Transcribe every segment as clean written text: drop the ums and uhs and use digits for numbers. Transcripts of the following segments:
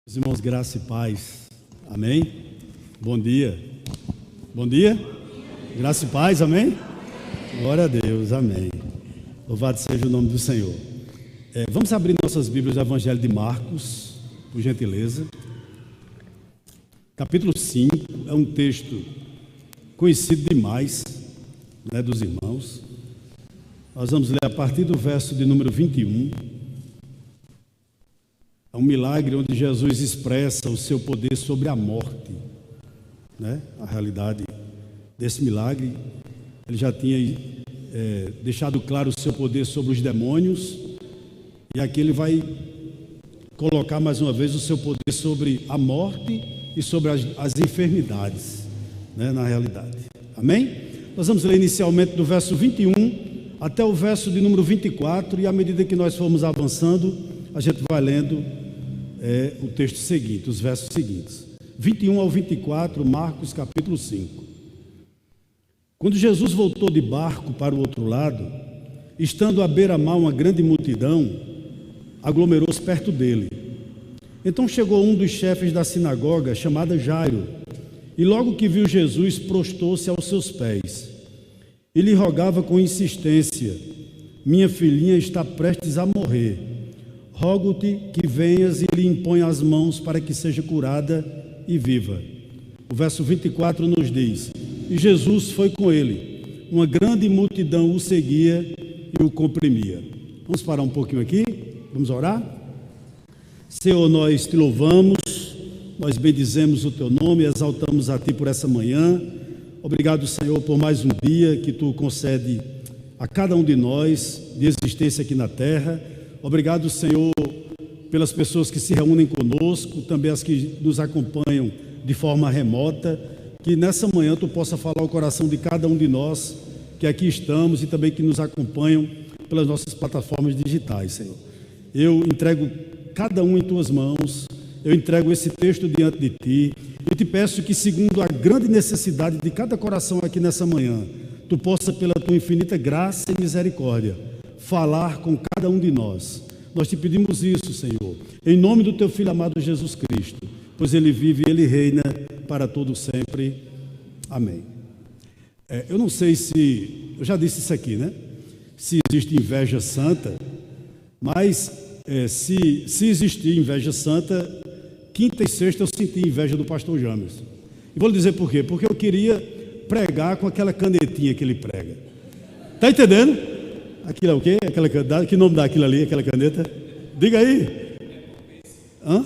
Meus irmãos, graça e paz, amém? Bom dia, bom dia, graça e paz, amém? Glória a Deus, amém. Louvado seja o nome do Senhor. Vamos abrir nossas Bíblias do Evangelho de Marcos, por gentileza. Capítulo 5, é um texto conhecido demais, dos irmãos. Nós vamos ler a partir do verso de número 21. É um milagre onde Jesus expressa o seu poder sobre a morte, A realidade desse milagre, ele já tinha deixado claro o seu poder sobre os demônios, e aqui ele vai colocar mais uma vez o seu poder sobre a morte e sobre as enfermidades, na realidade. Amém? Nós vamos ler inicialmente do verso 21 até o verso de número 24, e à medida que nós formos avançando, a gente vai lendo o texto seguinte, os versos seguintes. 21 ao 24, Marcos capítulo 5. Quando Jesus voltou de barco para o outro lado, estando à beira-mar uma grande multidão, aglomerou-se perto dele. Então chegou um dos chefes da sinagoga, chamado Jairo, e logo que viu Jesus, prostou-se aos seus pés e lhe rogava com insistência: minha filhinha está prestes a morrer. Rogo-te que venhas e lhe imponha as mãos para que seja curada e viva. O verso 24 nos diz: e Jesus foi com ele. Uma grande multidão o seguia e o comprimia. Vamos parar um pouquinho aqui, vamos orar? Senhor, nós te louvamos, nós bendizemos o teu nome, exaltamos a ti por essa manhã. Obrigado, Senhor, por mais um dia que tu concede a cada um de nós de existência aqui na terra. Obrigado, Senhor, pelas pessoas que se reúnem conosco, também as que nos acompanham de forma remota, que nessa manhã tu possa falar o coração de cada um de nós que aqui estamos e também que nos acompanham pelas nossas plataformas digitais, Senhor. Eu entrego cada um em tuas mãos, eu entrego esse texto diante de ti, e te peço que, segundo a grande necessidade de cada coração aqui nessa manhã, tu possa, pela tua infinita graça e misericórdia, falar com cada um de nós. Nós te pedimos isso, Senhor, em nome do teu Filho amado Jesus Cristo, pois ele vive e ele reina para todo sempre. Amém. Eu não sei se, eu já disse isso aqui, se existe inveja santa, mas se existir inveja santa, quinta e sexta eu senti inveja do pastor James. E vou lhe dizer por quê? Porque eu queria pregar com aquela canetinha que ele prega. Está entendendo? Aquilo é o quê? Que nome dá aquilo ali, aquela caneta? Diga aí. Hã?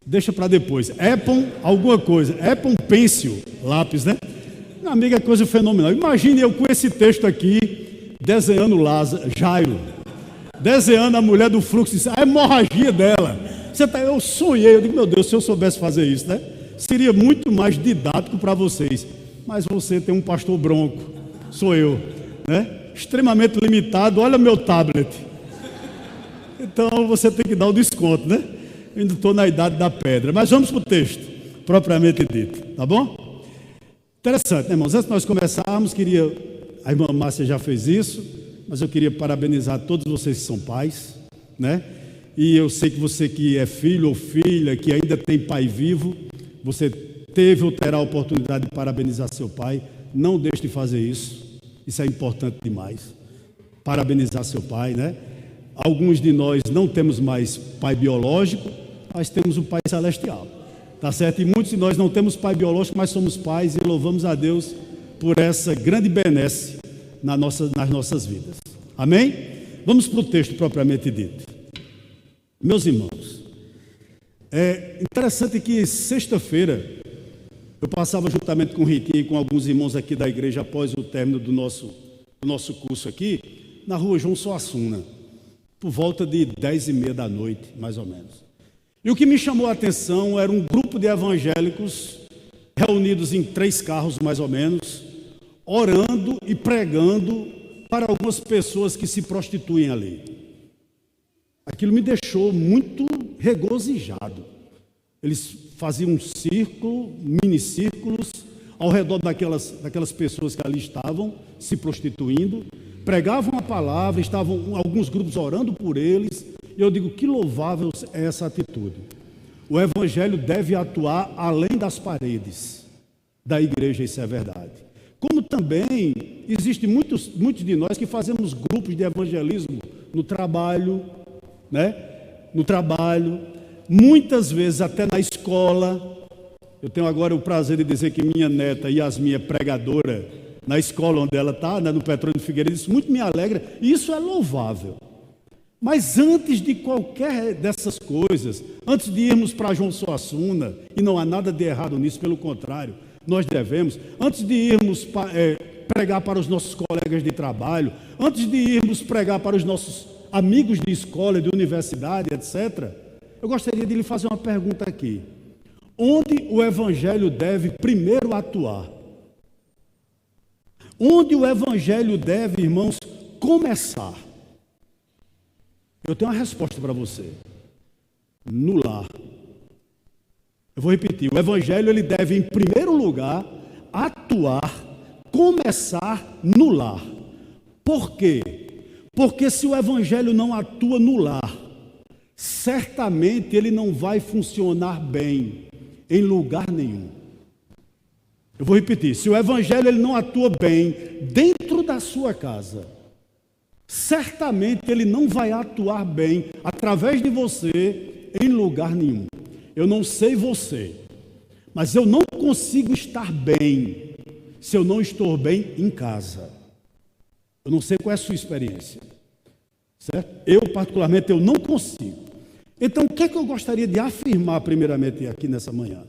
Deixa para depois. Epon, alguma coisa. Epon Pencil, lápis, Meu amigo, é coisa fenomenal. Imagine eu com esse texto aqui, desenhando Jairo, desenhando a mulher do fluxo, a hemorragia dela. Eu sonhei, eu digo, meu Deus, se eu soubesse fazer isso, seria muito mais didático para vocês. Mas você tem um pastor bronco, sou eu, extremamente limitado, olha meu tablet. Então você tem que dar o desconto, Eu ainda estou na idade da pedra. Mas vamos para o texto, propriamente dito, tá bom? Interessante, irmãos? Antes de nós começarmos, a irmã Márcia já fez isso, mas eu queria parabenizar todos vocês que são pais, E eu sei que você que é filho ou filha, que ainda tem pai vivo, você teve ou terá a oportunidade de parabenizar seu pai. Não deixe de fazer isso. Isso é importante demais. Parabenizar seu pai, Alguns de nós não temos mais pai biológico, mas temos um pai celestial. Tá certo? E muitos de nós não temos pai biológico, mas somos pais e louvamos a Deus por essa grande benesse nas nossas vidas. Amém? Vamos para o texto propriamente dito. Meus irmãos, é interessante que sexta-feira eu passava juntamente com o Ritinho e com alguns irmãos aqui da igreja após o término do nosso curso aqui, na rua João Suassuna, por volta de 10h30 da noite, mais ou menos. E o que me chamou a atenção era um grupo de evangélicos reunidos em 3 carros, mais ou menos, orando e pregando para algumas pessoas que se prostituem ali. Aquilo me deixou muito regozijado. Eles faziam um círculo, minicírculos, ao redor daquelas pessoas que ali estavam se prostituindo, pregavam a palavra, estavam alguns grupos orando por eles, e eu digo, que louvável é essa atitude. o evangelho deve atuar além das paredes da igreja, isso é verdade. Como também existe muitos de nós que fazemos grupos de evangelismo no trabalho, né? No trabalho, muitas vezes até na escola. Eu tenho agora o prazer de dizer que minha neta Yasmin é pregadora na escola onde ela está, né, no Petrônio Figueiredo. Isso muito me alegra e isso é louvável. Mas antes de qualquer dessas coisas, antes de irmos para João Suassuna, e não há nada de errado nisso, pelo contrário, nós devemos, antes de irmos pregar para os nossos colegas de trabalho, antes de irmos pregar para os nossos amigos de escola, de universidade, etc., eu gostaria de lhe fazer uma pergunta aqui. Onde o evangelho deve primeiro atuar? Onde o evangelho deve, irmãos, começar? Eu tenho uma resposta para você. No lar. Eu vou repetir. O evangelho ele deve, em primeiro lugar, atuar, começar no lar. Por quê? Porque se o evangelho não atua no lar, certamente ele não vai funcionar bem em lugar nenhum. Eu vou repetir. Se o evangelho ele não atua bem dentro da sua casa, certamente ele não vai atuar bem através de você em lugar nenhum. Eu não sei você, mas eu não consigo estar bem se eu não estou bem em casa. Eu não sei qual é a sua experiência, certo? Eu, particularmente, eu não consigo. Então, o que é que eu gostaria de afirmar primeiramente aqui nessa manhã?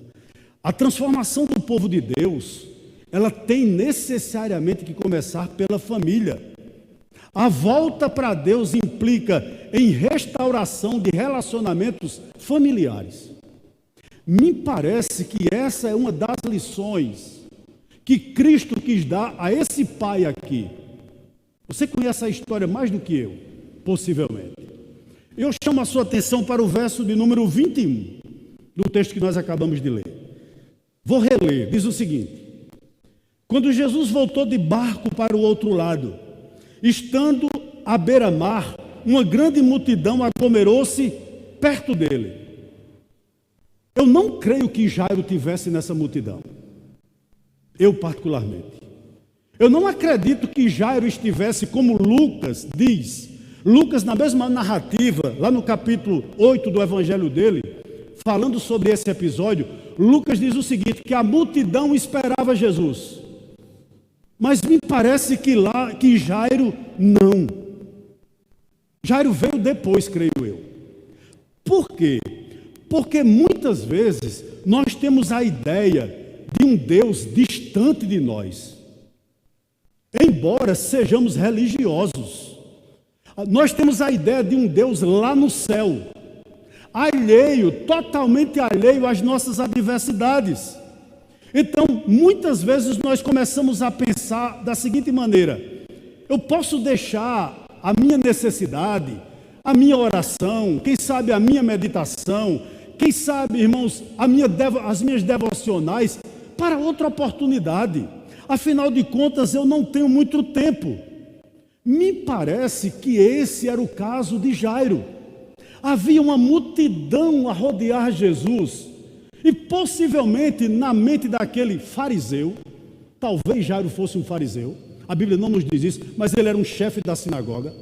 A transformação do povo de Deus, ela tem necessariamente que começar pela família. A volta para Deus implica em restauração de relacionamentos familiares. Me parece que essa é uma das lições que Cristo quis dar a esse pai aqui. Você conhece a história mais do que eu, possivelmente. Eu chamo a sua atenção para o verso de número 21, do texto que nós acabamos de ler. Vou reler, diz o seguinte: quando Jesus voltou de barco para o outro lado, estando à beira-mar, uma grande multidão aglomerou-se perto dele. Eu não creio que Jairo tivesse nessa multidão. Eu, particularmente. Eu não acredito que Jairo estivesse como Lucas diz. Lucas, na mesma narrativa, lá no capítulo 8 do evangelho dele, falando sobre esse episódio, Lucas diz o seguinte, que a multidão esperava Jesus. Mas me parece que Jairo não. Jairo veio depois, creio eu. Por quê? Porque muitas vezes nós temos a ideia de um Deus distante de nós. Embora sejamos religiosos, nós temos a ideia de um Deus lá no céu, alheio, totalmente alheio às nossas adversidades. Então, muitas vezes nós começamos a pensar da seguinte maneira: eu posso deixar a minha necessidade, a minha oração, quem sabe a minha meditação, quem sabe, irmãos, as minhas devocionais para outra oportunidade. Afinal de contas, eu não tenho muito tempo. Me parece que esse era o caso de Jairo. Havia uma multidão a rodear Jesus. E possivelmente na mente daquele fariseu, talvez Jairo fosse um fariseu, a Bíblia não nos diz isso, mas ele era um chefe da sinagoga.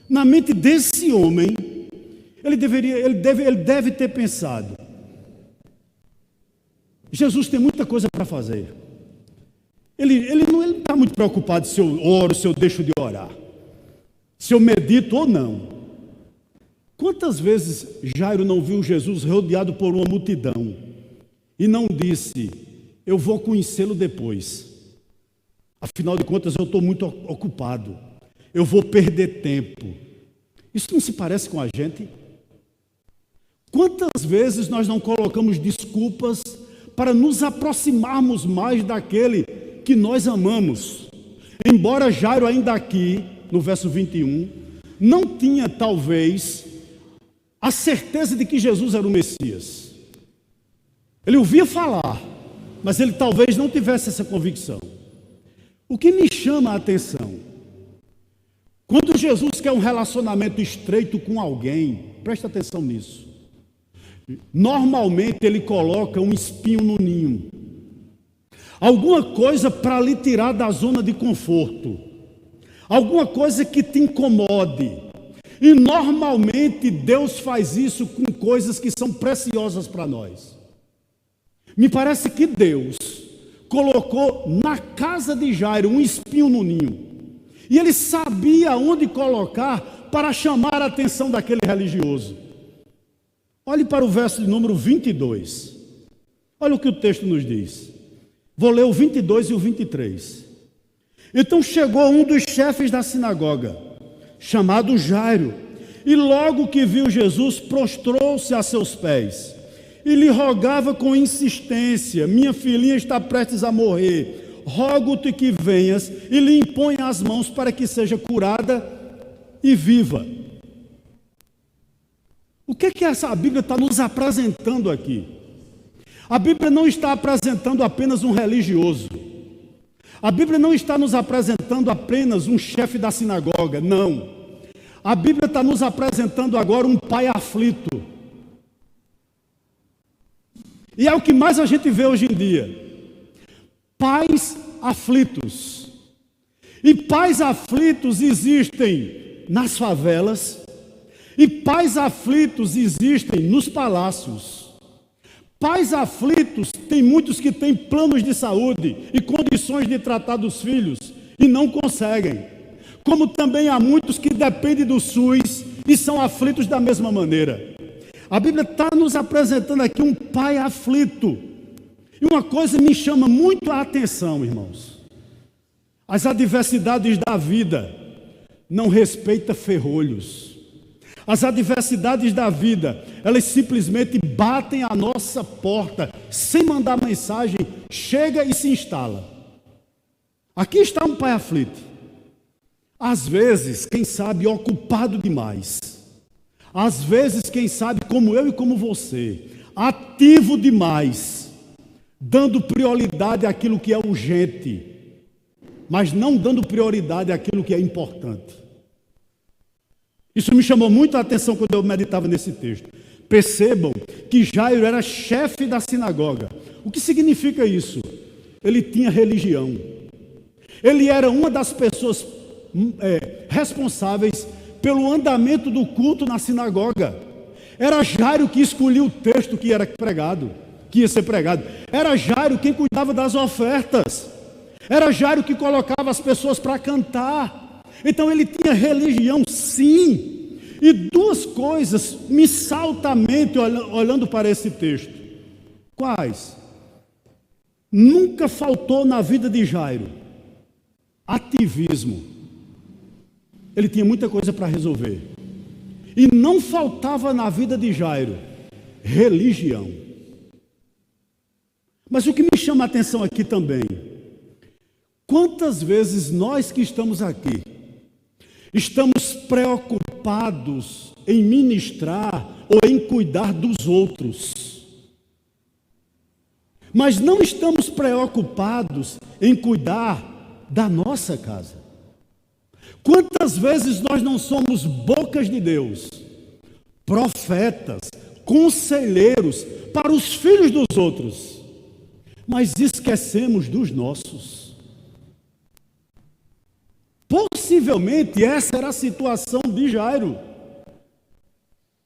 Na mente desse homem, ele deve ter pensado: Jesus tem muita coisa para fazer. Ele não está muito preocupado se eu oro, se eu deixo de orar, se eu medito ou não. Quantas vezes Jairo não viu Jesus rodeado por uma multidão e não disse: eu vou conhecê-lo depois, afinal de contas eu estou muito ocupado, eu vou perder tempo. Isso não se parece com a gente? Quantas vezes nós não colocamos desculpas para nos aproximarmos mais daquele que nós amamos? Embora Jairo ainda aqui, no verso 21, não tinha talvez a certeza de que Jesus era o Messias. Ele ouvia falar, mas ele talvez não tivesse essa convicção. O que me chama a atenção, quando Jesus quer um relacionamento estreito com alguém, presta atenção nisso, normalmente ele coloca um espinho no ninho. Alguma coisa para lhe tirar da zona de conforto. Alguma coisa que te incomode. E normalmente Deus faz isso com coisas que são preciosas para nós. Me parece que Deus colocou na casa de Jairo um espinho no ninho. E ele sabia onde colocar para chamar a atenção daquele religioso. Olhe para o verso de número 22. Olha o que o texto nos diz. Vou ler o 22 e o 23. Então chegou um dos chefes da sinagoga, chamado Jairo, e logo que viu Jesus, prostrou-se a seus pés e lhe rogava com insistência: minha filhinha está prestes a morrer, rogo-te que venhas e lhe imponha as mãos para que seja curada e viva. O que é que essa Bíblia está nos apresentando aqui? A Bíblia não está apresentando apenas um religioso. A Bíblia não está nos apresentando apenas um chefe da sinagoga, não. A Bíblia está nos apresentando agora um pai aflito. E é o que mais a gente vê hoje em dia. Pais aflitos. E pais aflitos existem nas favelas. E pais aflitos existem nos palácios. Pais aflitos, tem muitos que têm planos de saúde e condições de tratar dos filhos e não conseguem. Como também há muitos que dependem do SUS e são aflitos da mesma maneira. A Bíblia está nos apresentando aqui um pai aflito. E uma coisa me chama muito a atenção, irmãos. As adversidades da vida não respeitam ferrolhos. As adversidades da vida, elas simplesmente batem à nossa porta, sem mandar mensagem, chega e se instala. Aqui está um pai aflito. Às vezes, quem sabe, ocupado demais. Às vezes, quem sabe, como eu e como você, ativo demais, dando prioridade àquilo que é urgente, mas não dando prioridade àquilo que é importante. Isso me chamou muito a atenção quando eu meditava nesse texto. Percebam que Jairo era chefe da sinagoga. O que significa isso? Ele tinha religião. Ele era uma das pessoas responsáveis pelo andamento do culto na sinagoga. Era Jairo que escolhia o texto que era pregado, que ia ser pregado. Era Jairo quem cuidava das ofertas. Era Jairo que colocava as pessoas para cantar. Então ele tinha religião, sim. E duas coisas me saltam à mente olhando para esse texto. Quais? Nunca faltou na vida de Jairo ativismo. Ele tinha muita coisa para resolver. E não faltava na vida de Jairo religião. Mas o que me chama a atenção aqui também, quantas vezes nós que estamos aqui estamos preocupados em ministrar ou em cuidar dos outros, mas não estamos preocupados em cuidar da nossa casa. Quantas vezes nós não somos bocas de Deus, profetas, conselheiros para os filhos dos outros, mas esquecemos dos nossos. Possivelmente essa era a situação de Jairo,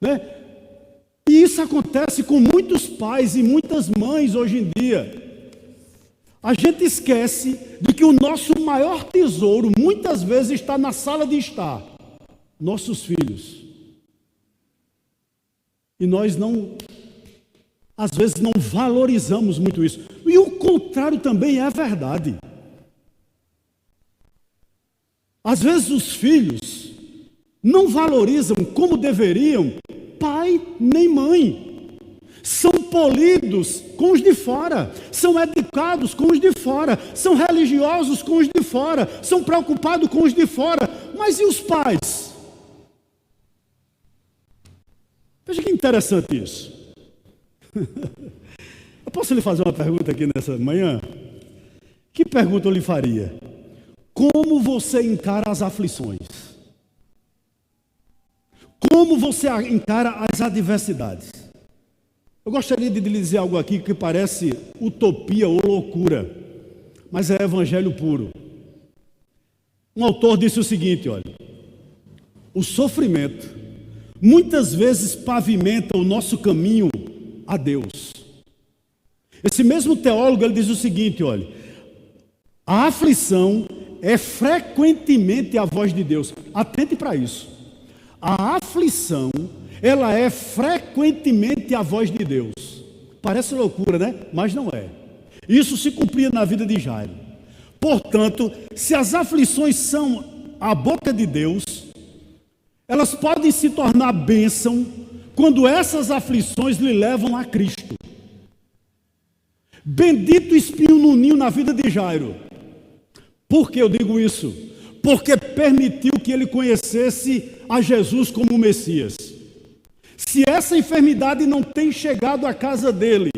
né? E isso acontece com muitos pais e muitas mães hoje em dia. A gente esquece de que o nosso maior tesouro muitas vezes está na sala de estar, nossos filhos. E nós às vezes não valorizamos muito isso. E o contrário também é verdade. Às vezes os filhos não valorizam como deveriam pai nem mãe. São polidos com os de fora, são educados com os de fora, são religiosos com os de fora, são preocupados com os de fora. Mas e os pais? Veja que interessante isso. Eu posso lhe fazer uma pergunta aqui nessa manhã? Que pergunta eu lhe faria? Como você encara as aflições? Como você encara as adversidades? Eu gostaria de lhe dizer algo aqui que parece utopia ou loucura, mas é evangelho puro. Um autor disse o seguinte, olha: o sofrimento muitas vezes pavimenta o nosso caminho a Deus. Esse mesmo teólogo, ele diz o seguinte, olha: a aflição é frequentemente a voz de Deus. Atente para isso. A aflição, ela é frequentemente a voz de Deus. Parece loucura, né? Mas não é. Isso se cumpria na vida de Jairo. Portanto, se as aflições são a boca de Deus, elas podem se tornar bênção quando essas aflições lhe levam a Cristo. Bendito espinho no ninho na vida de Jairo. Por que eu digo isso? Porque permitiu que ele conhecesse a Jesus como o Messias. Se essa enfermidade não tem chegado à casa dele,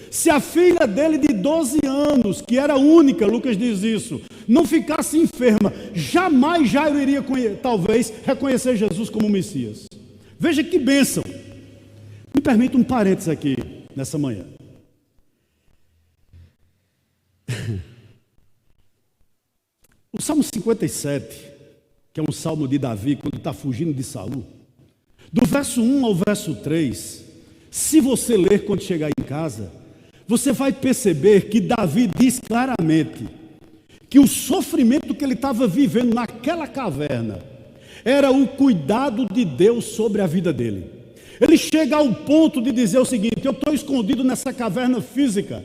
se a filha dele de 12 anos, que era única, Lucas diz isso, não ficasse enferma, jamais Jairo iria, talvez, reconhecer Jesus como o Messias. Veja que bênção. Me permita um parênteses aqui, nessa manhã. O Salmo 57, que é um salmo de Davi, quando está fugindo de Saul, do verso 1 ao verso 3, se você ler quando chegar em casa, você vai perceber que Davi diz claramente que o sofrimento que ele estava vivendo naquela caverna era o cuidado de Deus sobre a vida dele. Ele chega ao ponto de dizer o seguinte: eu estou escondido nessa caverna física,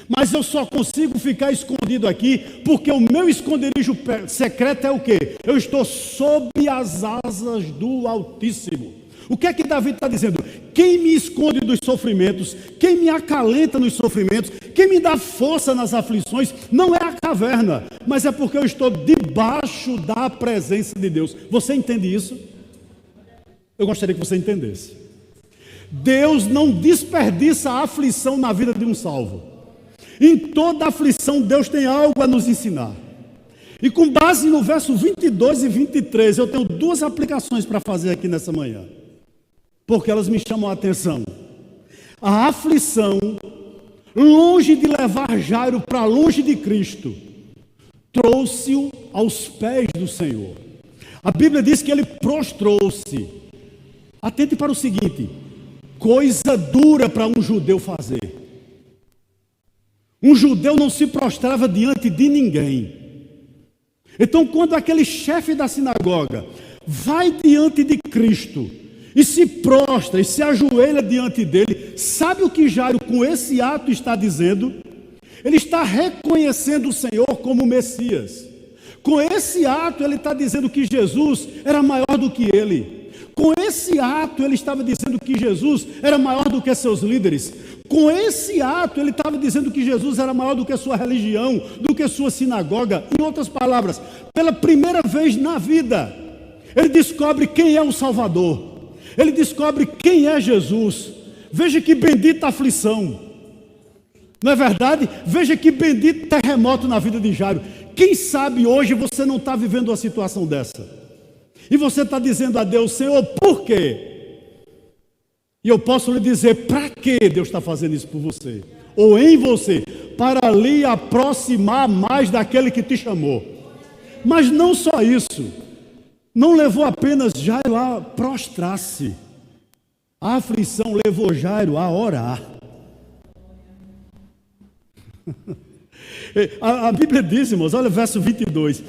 mas eu só consigo ficar escondido aqui porque o meu esconderijo secreto é o quê? Eu estou sob as asas do Altíssimo. O que é que Davi está dizendo? Quem me esconde dos sofrimentos, quem me acalenta nos sofrimentos, quem me dá força nas aflições, não é a caverna, mas é porque eu estou debaixo da presença de Deus. Você entende isso? Eu gostaria que você entendesse. Deus não desperdiça a aflição na vida de um salvo. Em toda aflição, Deus tem algo a nos ensinar. E com base no verso 22 e 23, eu tenho duas aplicações para fazer aqui nessa manhã, porque elas me chamam a atenção. A aflição, longe de levar Jairo para longe de Cristo, trouxe-o aos pés do Senhor. A Bíblia diz que ele prostrou-se. Atente para o seguinte: coisa dura para um judeu fazer. Um judeu não se prostrava diante de ninguém. Então, quando aquele chefe da sinagoga vai diante de Cristo e se prostra e se ajoelha diante dele, sabe o que Jairo com esse ato está dizendo? Ele está reconhecendo o Senhor como Messias. Com esse ato ele está dizendo que Jesus era maior do que ele. Com esse ato ele estava dizendo que Jesus era maior do que seus líderes. Com esse ato ele estava dizendo que Jesus era maior do que sua religião, do que sua sinagoga. Em outras palavras, pela primeira vez na vida, ele descobre quem é o Salvador. Ele descobre quem é Jesus. Veja que bendita aflição. Não é verdade? Veja que bendito terremoto na vida de Jairo. Quem sabe hoje você não está vivendo uma situação dessa. E você está dizendo a Deus: Senhor, por quê? E eu posso lhe dizer para que Deus está fazendo isso por você, ou em você, para lhe aproximar mais daquele que te chamou. Mas não só isso, não levou apenas Jairo a prostrar-se, a aflição levou Jairo a orar. A Bíblia diz, irmãos, olha o verso 22,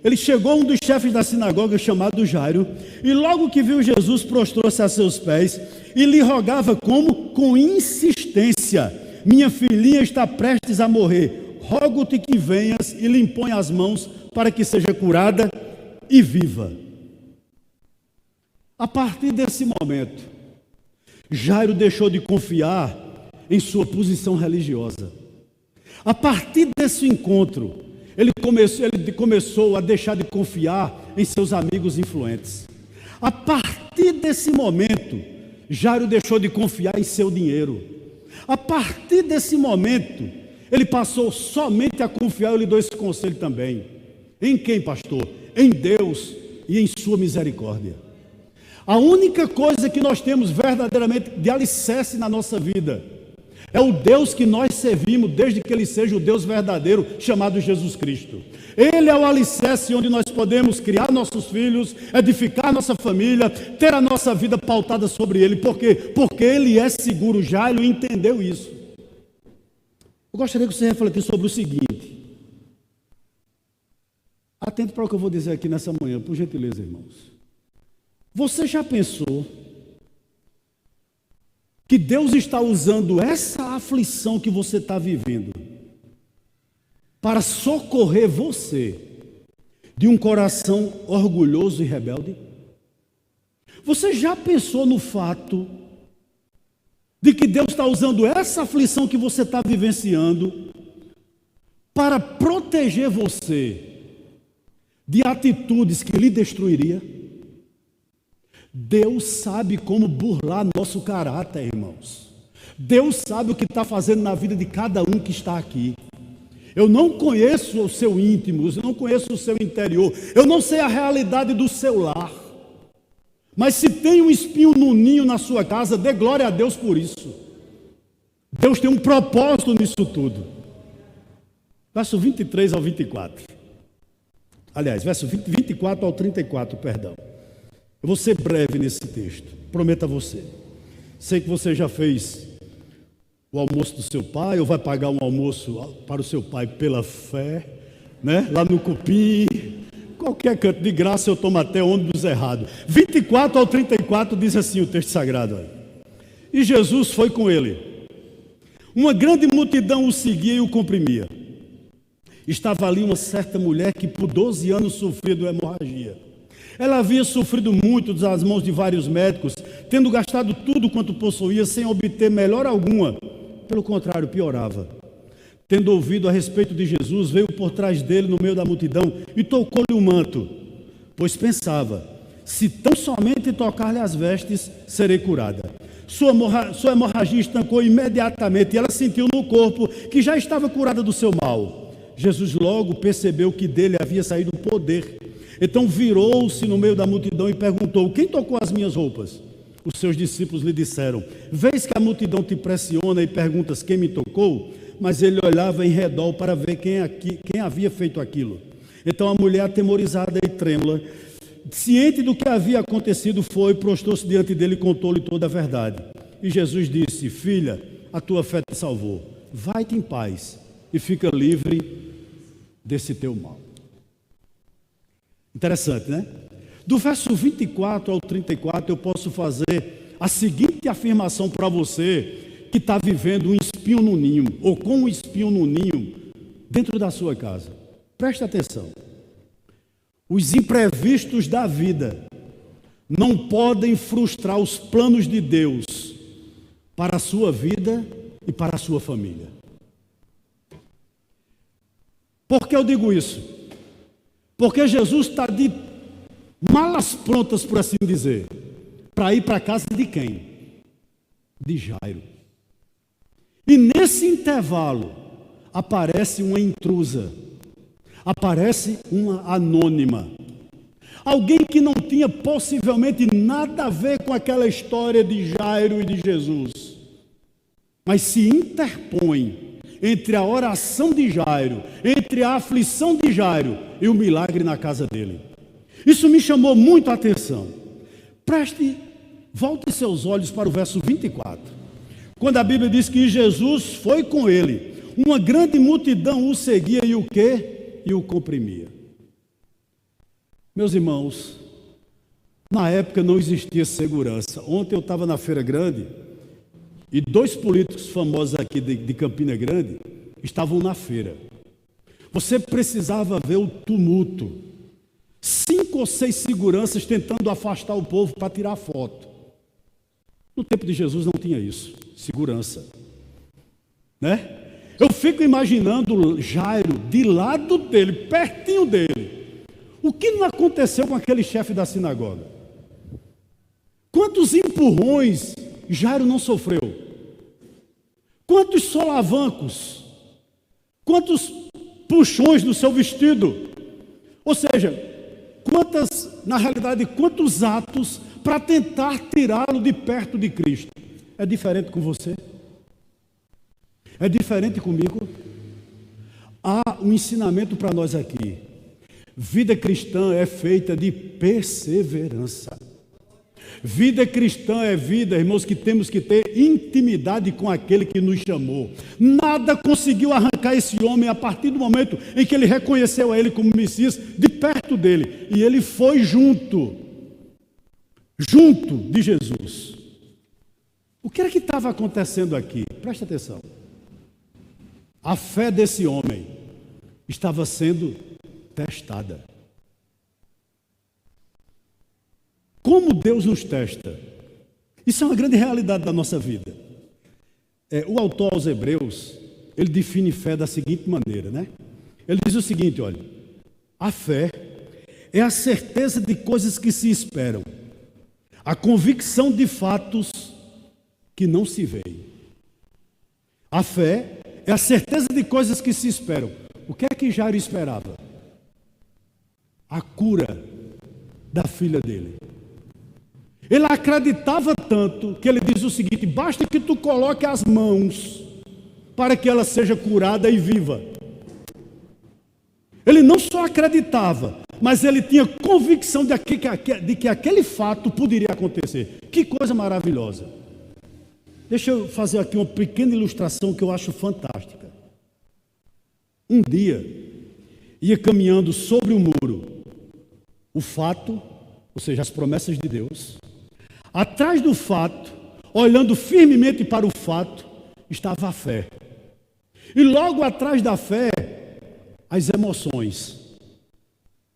ele chegou a um dos chefes da sinagoga chamado Jairo, e logo que viu Jesus, prostrou-se a seus pés e lhe rogava como? Com insistência: minha filhinha está prestes a morrer, rogo-te que venhas e lhe impõe as mãos para que seja curada e viva. A partir desse momento, Jairo deixou de confiar em sua posição religiosa. A partir desse encontro, ele começou a deixar de confiar em seus amigos influentes. A partir desse momento, Jairo deixou de confiar em seu dinheiro. A partir desse momento, ele passou somente a confiar. Eu lhe dou esse conselho também. Em quem, pastor? Em Deus e em sua misericórdia. A única coisa que nós temos verdadeiramente de alicerce na nossa vida é o Deus que nós servimos, desde que Ele seja o Deus verdadeiro, chamado Jesus Cristo. Ele é o alicerce onde nós podemos criar nossos filhos, edificar nossa família, ter a nossa vida pautada sobre Ele. Por quê? Porque Ele é seguro. Jairo entendeu isso. Eu gostaria que você refletisse sobre o seguinte. Atento para o que eu vou dizer aqui nessa manhã, por gentileza, irmãos. Você já pensou que Deus está usando essa aflição que você está vivendo para socorrer você de um coração orgulhoso e rebelde? Você já pensou no fato de que Deus está usando essa aflição que você está vivenciando para proteger você de atitudes que lhe destruiria? Deus sabe como burlar nosso caráter, irmãos. Deus sabe o que está fazendo na vida de cada um que está aqui. Eu não conheço o seu íntimo, eu não conheço o seu interior, eu não sei a realidade do seu lar. Mas se tem um espinho no ninho na sua casa, dê glória a Deus por isso. Deus tem um propósito nisso tudo. Verso 23 ao 24. Aliás, verso 24 ao 34, perdão. Eu vou ser breve nesse texto, prometo a você. Sei que você já fez o almoço do seu pai, ou vai pagar um almoço para o seu pai pela fé, né? Lá no Cupim, qualquer canto de graça eu tomo até ônibus errado. 24 ao 34 diz assim o texto sagrado. Aí. E Jesus foi com ele. Uma grande multidão o seguia e o comprimia. Estava ali uma certa mulher que por 12 anos sofria de hemorragia. Ela havia sofrido muito das mãos de vários médicos, tendo gastado tudo quanto possuía sem obter melhora alguma. Pelo contrário, piorava. Tendo ouvido a respeito de Jesus, veio por trás dele no meio da multidão e tocou-lhe o manto, pois pensava, se tão somente tocar-lhe as vestes, serei curada. Sua hemorragia estancou imediatamente e ela sentiu no corpo que já estava curada do seu mal. Jesus logo percebeu que dele havia saído poder. Então virou-se no meio da multidão e perguntou, quem tocou as minhas roupas? Os seus discípulos lhe disseram, vês que a multidão te pressiona e perguntas quem me tocou? Mas ele olhava em redor para ver quem havia feito aquilo. Então a mulher, atemorizada e trêmula, ciente do que havia acontecido, foi, prostrou-se diante dele e contou-lhe toda a verdade. E Jesus disse, filha, a tua fé te salvou. Vai-te em paz e fica livre desse teu mal. Interessante, né? Do verso 24 ao 34 eu posso fazer a seguinte afirmação para você que está vivendo um espinho no ninho, ou com um espinho no ninho dentro da sua casa. Preste atenção. Os imprevistos da vida não podem frustrar os planos de Deus para a sua vida e para a sua família. Por que eu digo isso? Porque Jesus está de malas prontas, por assim dizer, para ir para a casa de quem? De Jairo. E nesse intervalo, aparece uma intrusa, aparece uma anônima, alguém que não tinha possivelmente nada a ver com aquela história de Jairo e de Jesus, mas se interpõe entre a oração de Jairo, entre a aflição de Jairo e o milagre na casa dele. Isso me chamou muito a atenção. Volte seus olhos para o verso 24. Quando a Bíblia diz que Jesus foi com ele, uma grande multidão o seguia e o quê? E o comprimia. Meus irmãos, na época não existia segurança. Ontem eu estava na Feira Grande e dois políticos famosos aqui de Campina Grande estavam na feira. Você precisava ver o tumulto. 5 ou 6 seguranças tentando afastar o povo para tirar foto. No tempo de Jesus não tinha isso, segurança, né? Eu fico imaginando Jairo de lado dele, pertinho dele. O que não aconteceu com aquele chefe da sinagoga? Quantos empurrões Jairo não sofreu? Quantos solavancos? Quantos puxões do seu vestido? Ou seja, quantos atos para tentar tirá-lo de perto de Cristo. É diferente com você? É diferente comigo? Há um ensinamento para nós aqui. Vida cristã é feita de perseverança. Vida cristã é vida, irmãos, que temos que ter intimidade com aquele que nos chamou. Nada conseguiu arrancar esse homem a partir do momento em que ele reconheceu a ele como Messias, de perto dele. E ele foi junto de Jesus. O que era que estava acontecendo aqui? Presta atenção. A fé desse homem estava sendo testada. Como Deus nos testa? Isso é uma grande realidade da nossa vida. O autor aos Hebreus, ele define fé da seguinte maneira, né? Ele diz o seguinte, olha, a fé é a certeza de coisas que se esperam, a convicção de fatos que não se veem. A fé é a certeza de coisas que se esperam. O que é que Jairo esperava? A cura da filha dele. Ele acreditava tanto que ele diz o seguinte: basta que tu coloque as mãos para que ela seja curada e viva. Ele não só acreditava, mas ele tinha convicção de que aquele fato poderia acontecer. Que coisa maravilhosa. Deixa eu fazer aqui uma pequena ilustração que eu acho fantástica. Um dia, ia caminhando sobre o muro, o fato, ou seja, as promessas de Deus. Atrás do fato, olhando firmemente para o fato, estava a fé. E logo atrás da fé, as emoções.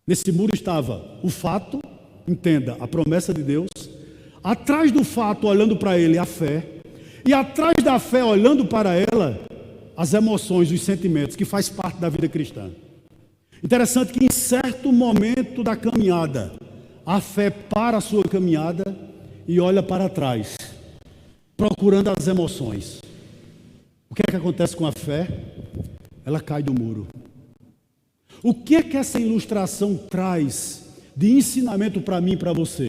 Nesse muro estava o fato, entenda, a promessa de Deus. Atrás do fato, olhando para ele, a fé. E atrás da fé, olhando para ela, as emoções, os sentimentos, que faz parte da vida cristã. Interessante que em certo momento da caminhada, a fé para a sua caminhada e olha para trás, procurando as emoções. O que é que acontece com a fé? Ela cai do muro. O que é que essa ilustração traz de ensinamento para mim e para você?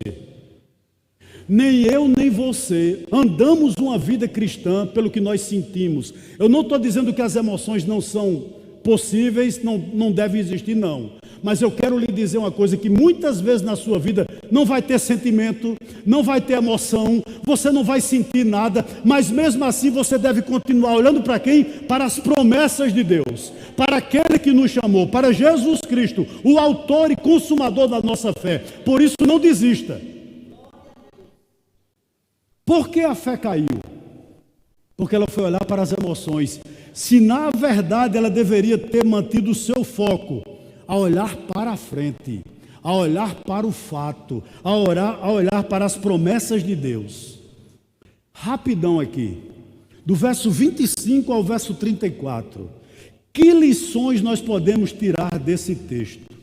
Nem eu nem você andamos uma vida cristã pelo que nós sentimos. Eu não estou dizendo que as emoções não são possíveis, não devem existir, não. Mas eu quero lhe dizer uma coisa, que muitas vezes na sua vida não vai ter sentimento, não vai ter emoção, você não vai sentir nada, mas mesmo assim você deve continuar olhando para quem? Para as promessas de Deus, para aquele que nos chamou, para Jesus Cristo, o autor e consumador da nossa fé. Por isso não desista. Por que a fé caiu? Porque ela foi olhar para as emoções. Se na verdade ela deveria ter mantido o seu foco a olhar para a frente, a olhar para o fato, a olhar para as promessas de Deus. Rapidão aqui, do verso 25 ao verso 34. Que lições nós podemos tirar desse texto?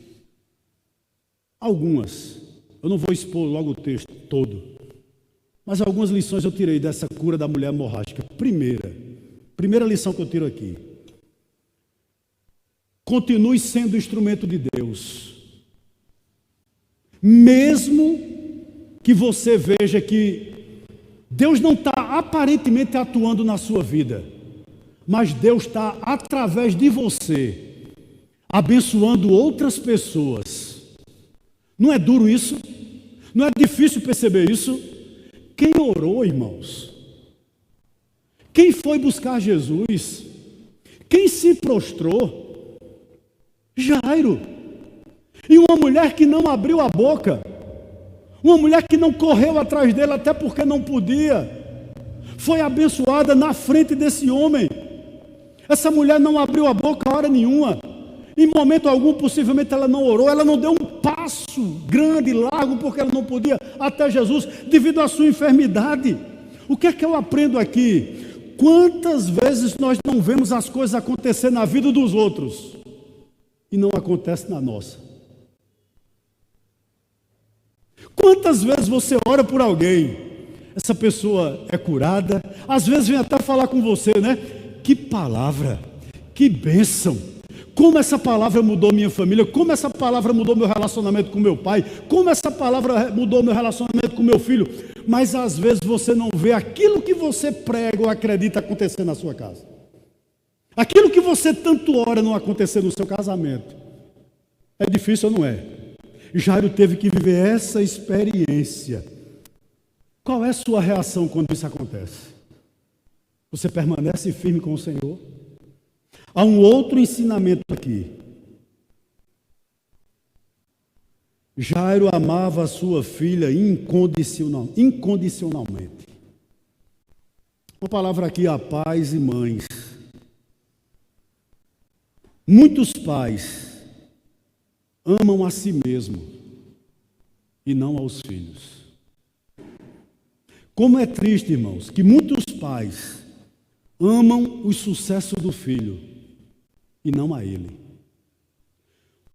Algumas. Eu não vou expor logo o texto todo. Mas algumas lições eu tirei dessa cura da mulher hemorrágica. Primeira lição que eu tiro aqui. Continue sendo instrumento de Deus. Mesmo que você veja que Deus não está aparentemente atuando na sua vida, mas Deus está, através de você, abençoando outras pessoas. Não é duro isso? Não é difícil perceber isso? Quem orou, irmãos? Quem foi buscar Jesus? Quem se prostrou? Jairo. E uma mulher que não abriu a boca, uma mulher que não correu atrás dele até porque não podia, foi abençoada na frente desse homem. Essa mulher não abriu a boca a hora nenhuma. Em momento algum, possivelmente ela não orou, ela não deu um passo grande, largo, porque ela não podia até Jesus, devido à sua enfermidade. O que é que eu aprendo aqui? Quantas vezes nós não vemos as coisas acontecer na vida dos outros e não acontece na nossa? Quantas vezes você ora por alguém, essa pessoa é curada, às vezes vem até falar com você, né? Que palavra, que bênção, Como essa palavra mudou minha família, como essa palavra mudou meu relacionamento com meu pai, como essa palavra mudou meu relacionamento com meu filho. Mas às vezes você não vê aquilo que você prega ou acredita acontecer na sua casa. Aquilo que você tanto ora não acontecer no seu casamento. É difícil ou não é? Jairo teve que viver essa experiência. Qual é a sua reação quando isso acontece? Você permanece firme com o Senhor? Há um outro ensinamento aqui. Jairo amava a sua filha incondicionalmente. Uma palavra aqui a pais e mães. Muitos pais amam a si mesmo e não aos filhos. Como é triste, irmãos, que muitos pais amam o sucesso do filho e não a ele.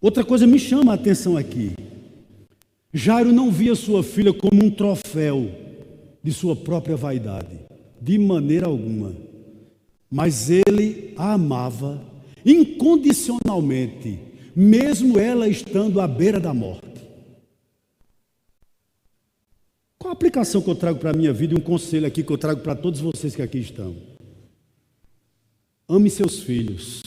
Outra coisa me chama a atenção aqui. Jairo não via sua filha como um troféu de sua própria vaidade, de maneira alguma. Mas ele a amava incondicionalmente, mesmo ela estando à beira da morte. Qual a aplicação que eu trago para a minha vida e um conselho aqui que eu trago para todos vocês que aqui estão? Ame seus filhos,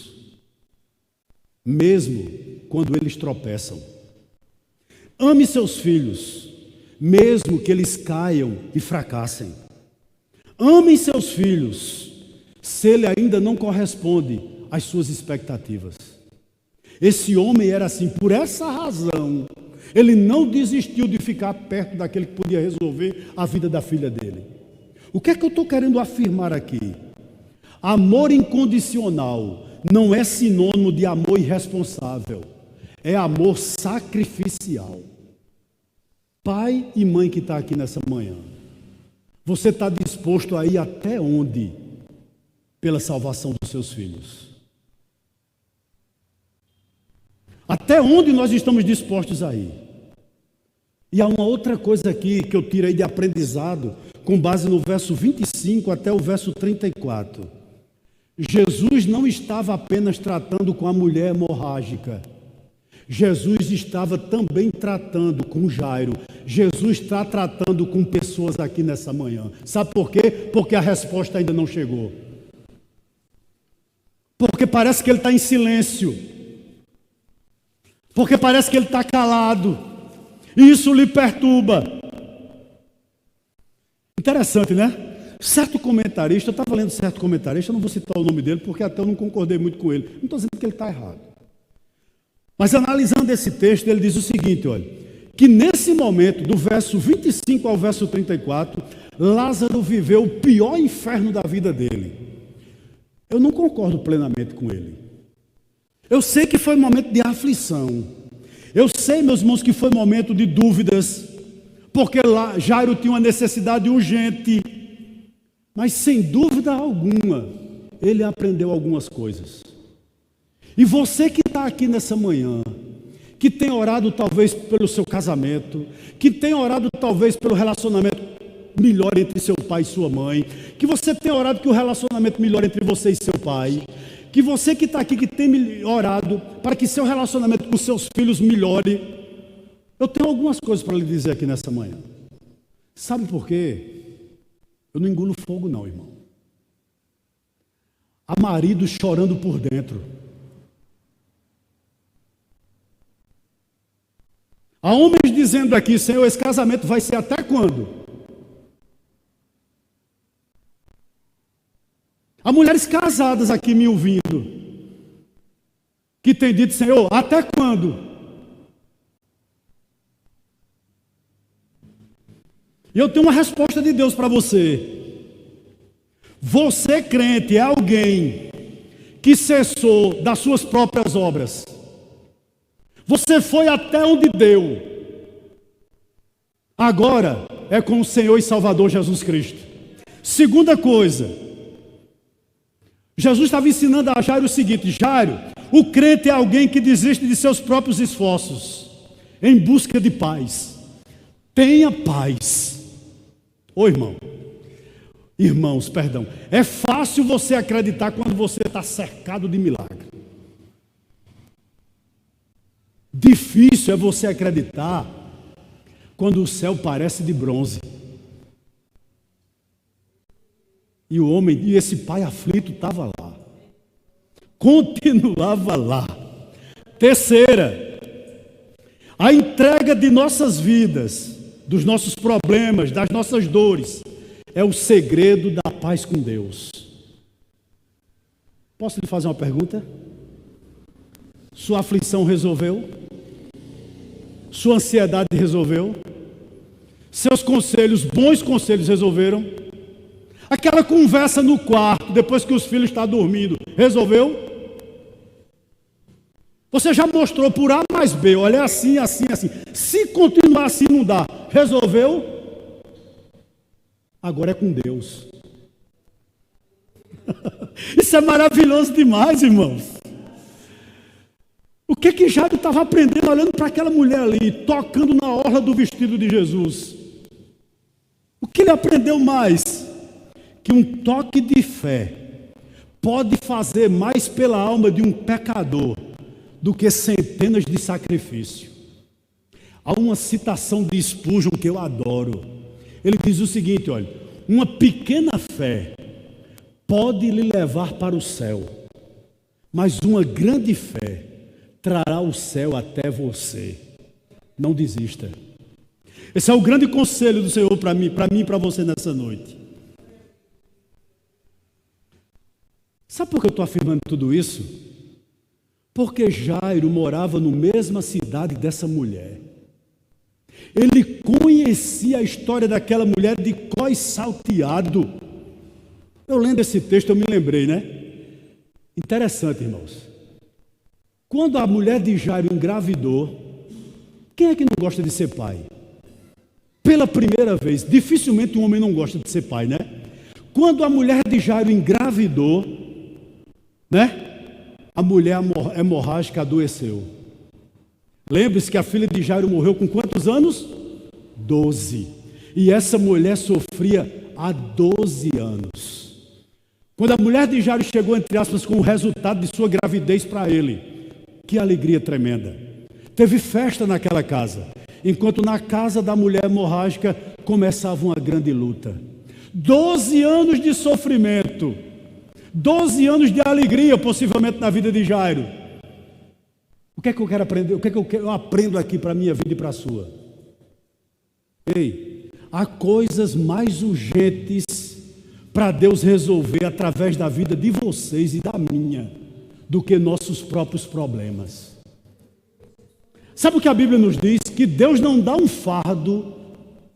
mesmo quando eles tropeçam. Ame seus filhos, mesmo que eles caiam e fracassem. Ame seus filhos, se ele ainda não corresponde às suas expectativas. Esse homem era assim, por essa razão, ele não desistiu de ficar perto daquele que podia resolver a vida da filha dele. O que é que eu estou querendo afirmar aqui? Amor incondicional não é sinônimo de amor irresponsável, é amor sacrificial. Pai e mãe que está aqui nessa manhã, você está disposto a ir até onde pela salvação dos seus filhos? Até onde nós estamos dispostos a ir? E há uma outra coisa aqui que eu tirei de aprendizado, com base no verso 25 até o verso 34. Jesus não estava apenas tratando com a mulher hemorrágica. Jesus estava também tratando com Jairo. Jesus está tratando com pessoas aqui nessa manhã. Sabe por quê? Porque a resposta ainda não chegou. Porque parece que ele está em silêncio. Porque parece que ele está calado. E isso lhe perturba. Interessante, né? Certo comentarista, eu estava lendo certo comentarista, eu não vou citar o nome dele, porque até eu não concordei muito com ele. Não estou dizendo que ele está errado. Mas analisando esse texto, ele diz o seguinte, olha, que nesse momento, do verso 25 ao verso 34, Lázaro viveu o pior inferno da vida dele. Eu não concordo plenamente com ele. Eu sei que foi um momento de aflição. Eu sei, meus irmãos, que foi um momento de dúvidas, porque lá Jairo tinha uma necessidade urgente. Mas sem dúvida alguma, ele aprendeu algumas coisas. E você que está aqui nessa manhã, que tem orado talvez pelo seu casamento, que tem orado talvez pelo relacionamento melhor entre seu pai e sua mãe, que você tem orado que o relacionamento melhor entre você e seu pai, que você que está aqui, que tem orado para que seu relacionamento com seus filhos melhore. Eu tenho algumas coisas para lhe dizer aqui nessa manhã. Sabe por quê? Eu não engulo fogo não, irmão. Há maridos chorando por dentro. Há homens dizendo aqui, Senhor, esse casamento vai ser até quando? Há mulheres casadas aqui me ouvindo, que têm dito, Senhor, até quando? E eu tenho uma resposta de Deus para você. Você, crente, é alguém que cessou das suas próprias obras. Você foi até onde deu. Agora é com o Senhor e Salvador Jesus Cristo. Segunda coisa, Jesus estava ensinando a Jairo o seguinte: Jairo, o crente é alguém que desiste de seus próprios esforços em busca de paz. Tenha paz. Ô irmãos, perdão, é fácil você acreditar quando você está cercado de milagre. Difícil é você acreditar quando o céu parece de bronze. E o homem, e esse pai aflito estava lá. Continuava lá. Terceira, a entrega de nossas vidas, dos nossos problemas, das nossas dores, é o segredo da paz com Deus. Posso lhe fazer uma pergunta? Sua aflição resolveu? Sua ansiedade resolveu? Seus conselhos, bons conselhos resolveram? Aquela conversa no quarto, depois que os filhos estão dormindo, resolveu? Você já mostrou por A mais B, olha assim, assim, assim. Se continuar assim não dá, resolveu? Agora é com Deus. Isso é maravilhoso demais, irmãos. O que Jairo estava aprendendo olhando para aquela mulher ali, tocando na orla do vestido de Jesus? O que ele aprendeu mais? Que um toque de fé pode fazer mais pela alma de um pecador do que centenas de sacrifícios. Há uma citação de Spurgeon que eu adoro. Ele diz o seguinte, olha: uma pequena fé pode lhe levar para o céu, mas uma grande fé trará o céu até você. Não desista. Esse é o grande conselho do Senhor para mim e para você nessa noite. Sabe por que eu estou afirmando tudo isso? Porque Jairo morava na mesma cidade dessa mulher. Ele conhecia a história daquela mulher de cós salteado. Eu lendo esse texto, eu me lembrei, né? Interessante, irmãos. Quando a mulher de Jairo engravidou, quem é que não gosta de ser pai? Pela primeira vez, dificilmente um homem não gosta de ser pai, né? Quando a mulher de Jairo engravidou, né? A mulher hemorrágica adoeceu. Lembre-se que a filha de Jairo morreu com quantos anos? 12. E essa mulher sofria há 12 anos. Quando a mulher de Jairo chegou, entre aspas, com o resultado de sua gravidez para ele, que alegria tremenda. Teve festa naquela casa, enquanto na casa da mulher hemorrágica começava uma grande luta. 12 anos de sofrimento. 12 anos de alegria, possivelmente, na vida de Jairo. O que é que eu quero aprender? O que é que eu aprendo aqui para a minha vida e para a sua? Ei, há coisas mais urgentes para Deus resolver através da vida de vocês e da minha, do que nossos próprios problemas. Sabe o que a Bíblia nos diz? Que Deus não dá um fardo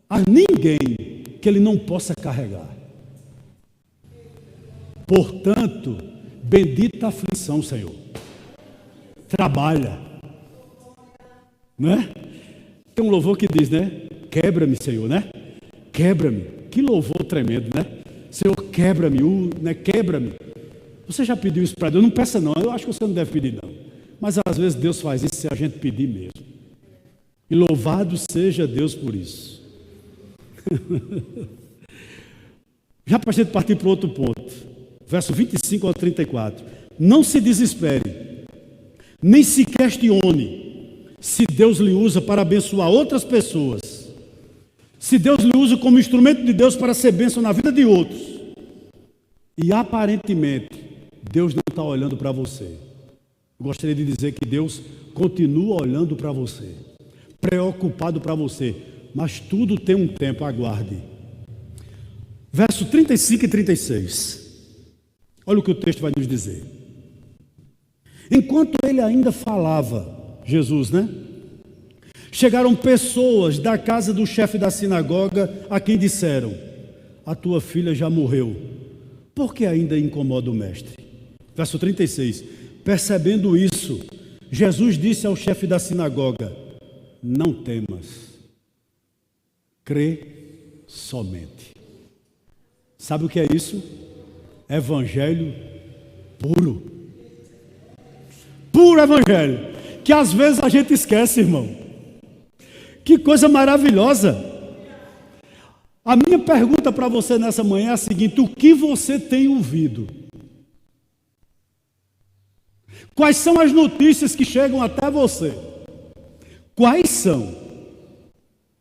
a ninguém que Ele não possa carregar. Portanto, bendita a aflição, Senhor. Trabalha. Né? Tem um louvor que diz, né? Quebra-me, Senhor, né? Quebra-me. Que louvor tremendo, né? Senhor, quebra-me, né? Quebra-me. Você já pediu isso para Deus? Não peça não, eu acho que você não deve pedir não. Mas às vezes Deus faz isso se a gente pedir mesmo. E louvado seja Deus por isso. Já para a gente partir para outro ponto. Verso 25 ao 34. Não se desespere, nem se questione se Deus lhe usa para abençoar outras pessoas. Se Deus lhe usa como instrumento de Deus para ser bênção na vida de outros. E aparentemente, Deus não está olhando para você. Eu gostaria de dizer que Deus continua olhando para você, preocupado para você, mas tudo tem um tempo, aguarde. Verso 35 e 36. Olha o que o texto vai nos dizer. Enquanto ele ainda falava, Jesus, né? Chegaram pessoas da casa do chefe da sinagoga a quem disseram: a tua filha já morreu, por que ainda incomoda o mestre? Verso 36. Percebendo isso, Jesus disse ao chefe da sinagoga: não temas, crê somente. Sabe o que é isso? Evangelho puro. Puro evangelho, que às vezes a gente esquece, irmão. Que coisa maravilhosa. A minha pergunta para você nessa manhã é a seguinte: o que você tem ouvido? Quais são as notícias que chegam até você? Quais são?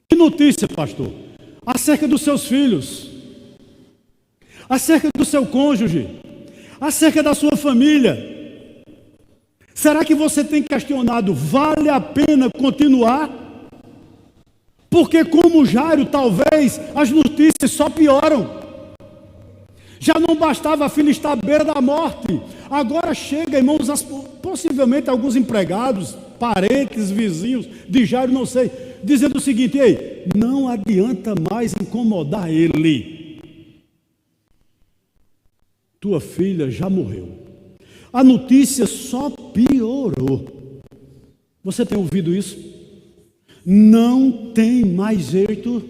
Que notícia, pastor? Acerca dos seus filhos, acerca do seu cônjuge, acerca da sua família. Será que você tem questionado, vale a pena continuar? Porque como Jairo, talvez as notícias só pioram. Já não bastava a filha estar à beira da morte. Agora chega, irmãos, possivelmente alguns empregados, parentes, vizinhos de Jairo, não sei, dizendo o seguinte: ei, não adianta mais incomodar ele. Tua filha já morreu. A notícia só piorou. Você tem ouvido isso? Não tem mais jeito.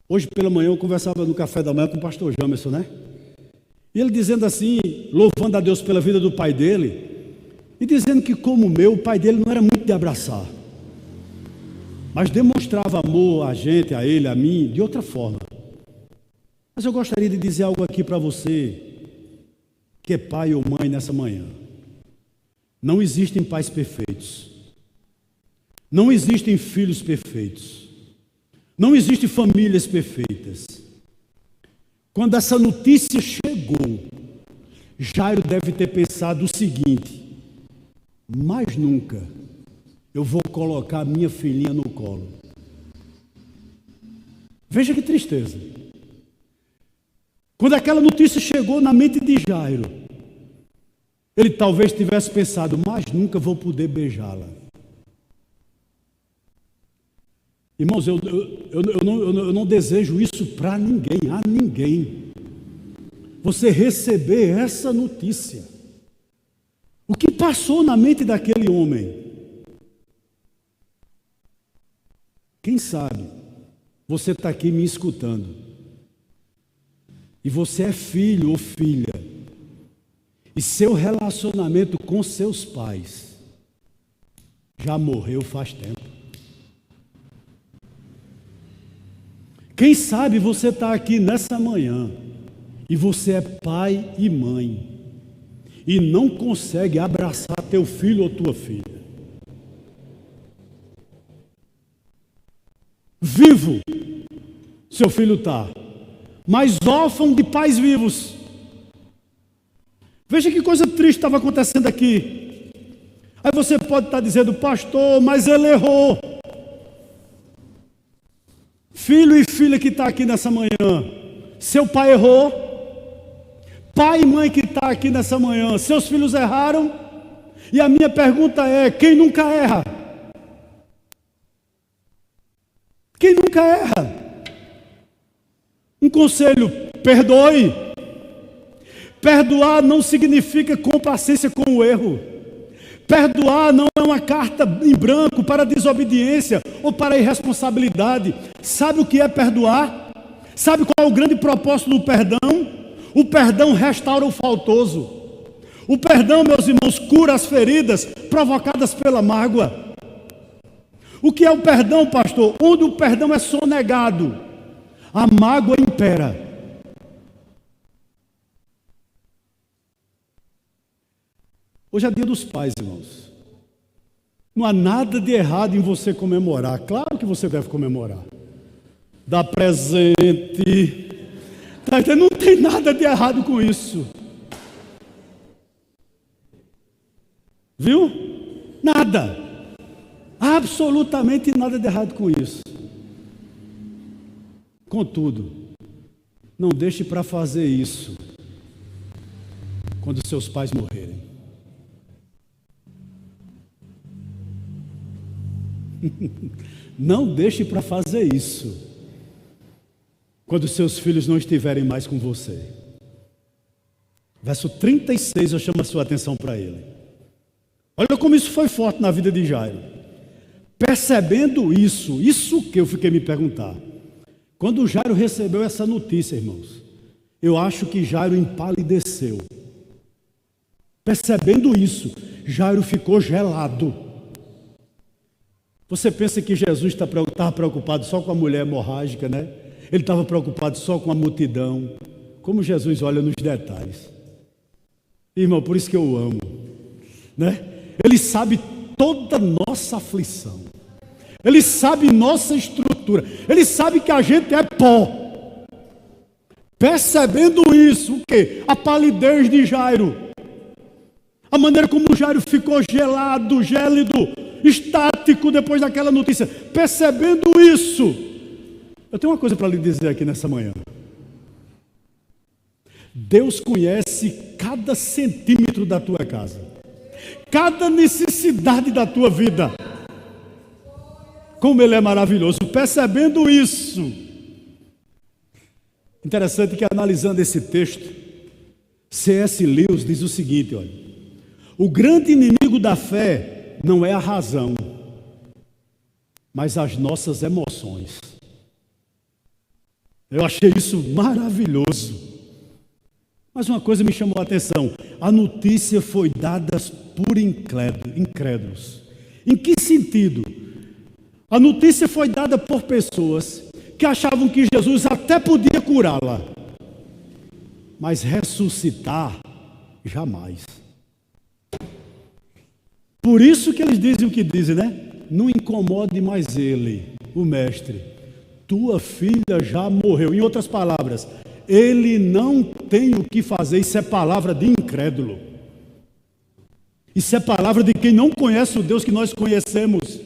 Hoje pela manhã eu conversava no café da manhã com o pastor Jamerson, né? E ele dizendo assim, louvando a Deus pela vida do pai dele, e dizendo que como o pai dele não era muito de abraçar, mas demonstrava amor a gente, a ele, a mim, de outra forma. Mas eu gostaria de dizer algo aqui para você, que é pai ou mãe nessa manhã. Não existem pais perfeitos. Não existem filhos perfeitos. Não existem famílias perfeitas. Quando essa notícia chegou, Jairo deve ter pensado o seguinte: mais nunca eu vou colocar minha filhinha no colo. Veja que tristeza. Quando aquela notícia chegou na mente de Jairo, ele talvez tivesse pensado, mas nunca vou poder beijá-la. Irmãos, eu não desejo isso para ninguém, a ninguém. Você receber essa notícia. O que passou na mente daquele homem? Quem sabe você está aqui me escutando e você é filho ou filha, e seu relacionamento com seus pais já morreu faz tempo. Quem sabe você está aqui nessa manhã e você é pai e mãe e não consegue abraçar teu filho ou tua filha. Vivo, seu filho está, mas órfão de pais vivos. Veja que coisa triste estava acontecendo aqui. Aí você pode estar dizendo, pastor, mas ele errou. Filho e filha que está aqui nessa manhã, seu pai errou. Pai e mãe que está aqui nessa manhã, seus filhos erraram. E a minha pergunta é, quem nunca erra? Quem nunca erra? Um conselho, perdoe. Perdoar não significa complacência com o erro. Perdoar não é uma carta em branco para a desobediência ou para a irresponsabilidade. Sabe o que é perdoar? Sabe qual é o grande propósito do perdão? O perdão restaura o faltoso. O perdão, meus irmãos, cura as feridas provocadas pela mágoa. O que é o perdão, pastor? Onde o perdão é sonegado, a mágoa impera. Hoje é dia dos pais, irmãos. Não há nada de errado em você comemorar. Claro que você deve comemorar. Dar presente. Tá, então não tem nada de errado com isso. Viu? Nada. Absolutamente nada de errado com isso. Contudo, não deixe para fazer isso quando seus pais morrerem. Não deixe para fazer isso quando seus filhos não estiverem mais com você. Verso 36, eu chamo a sua atenção para ele. Olha como isso foi forte na vida de Jairo. Percebendo isso que eu fiquei me perguntar. Quando Jairo recebeu essa notícia, irmãos, eu acho que Jairo empalideceu. Percebendo isso, Jairo ficou gelado. Você pensa que Jesus estava preocupado só com a mulher hemorrágica, né? Ele estava preocupado só com a multidão. Como Jesus olha nos detalhes. Irmão, por isso que eu amo, né? Ele sabe toda nossa aflição. Ele sabe nossa estrutura. Ele sabe que a gente é pó. Percebendo isso, o quê? A palidez de Jairo. A maneira como Jairo ficou gelado, gélido, estático depois daquela notícia. Percebendo isso, eu tenho uma coisa para lhe dizer aqui nessa manhã. Deus conhece cada centímetro da tua casa, cada necessidade da tua vida. Como Ele é maravilhoso. Percebendo isso, interessante que, analisando esse texto, C.S. Lewis diz o seguinte: olha, o grande inimigo da fé não é a razão, mas as nossas emoções. Eu achei isso maravilhoso. Mas uma coisa me chamou a atenção: a notícia foi dada por incrédulos. Em que sentido? A notícia foi dada por pessoas que achavam que Jesus até podia curá-la, mas ressuscitar, jamais. Por isso que eles dizem o que dizem, né? Não incomode mais ele, o mestre. Tua filha já morreu. Em outras palavras, ele não tem o que fazer. Isso é palavra de incrédulo. Isso é palavra de quem não conhece o Deus que nós conhecemos.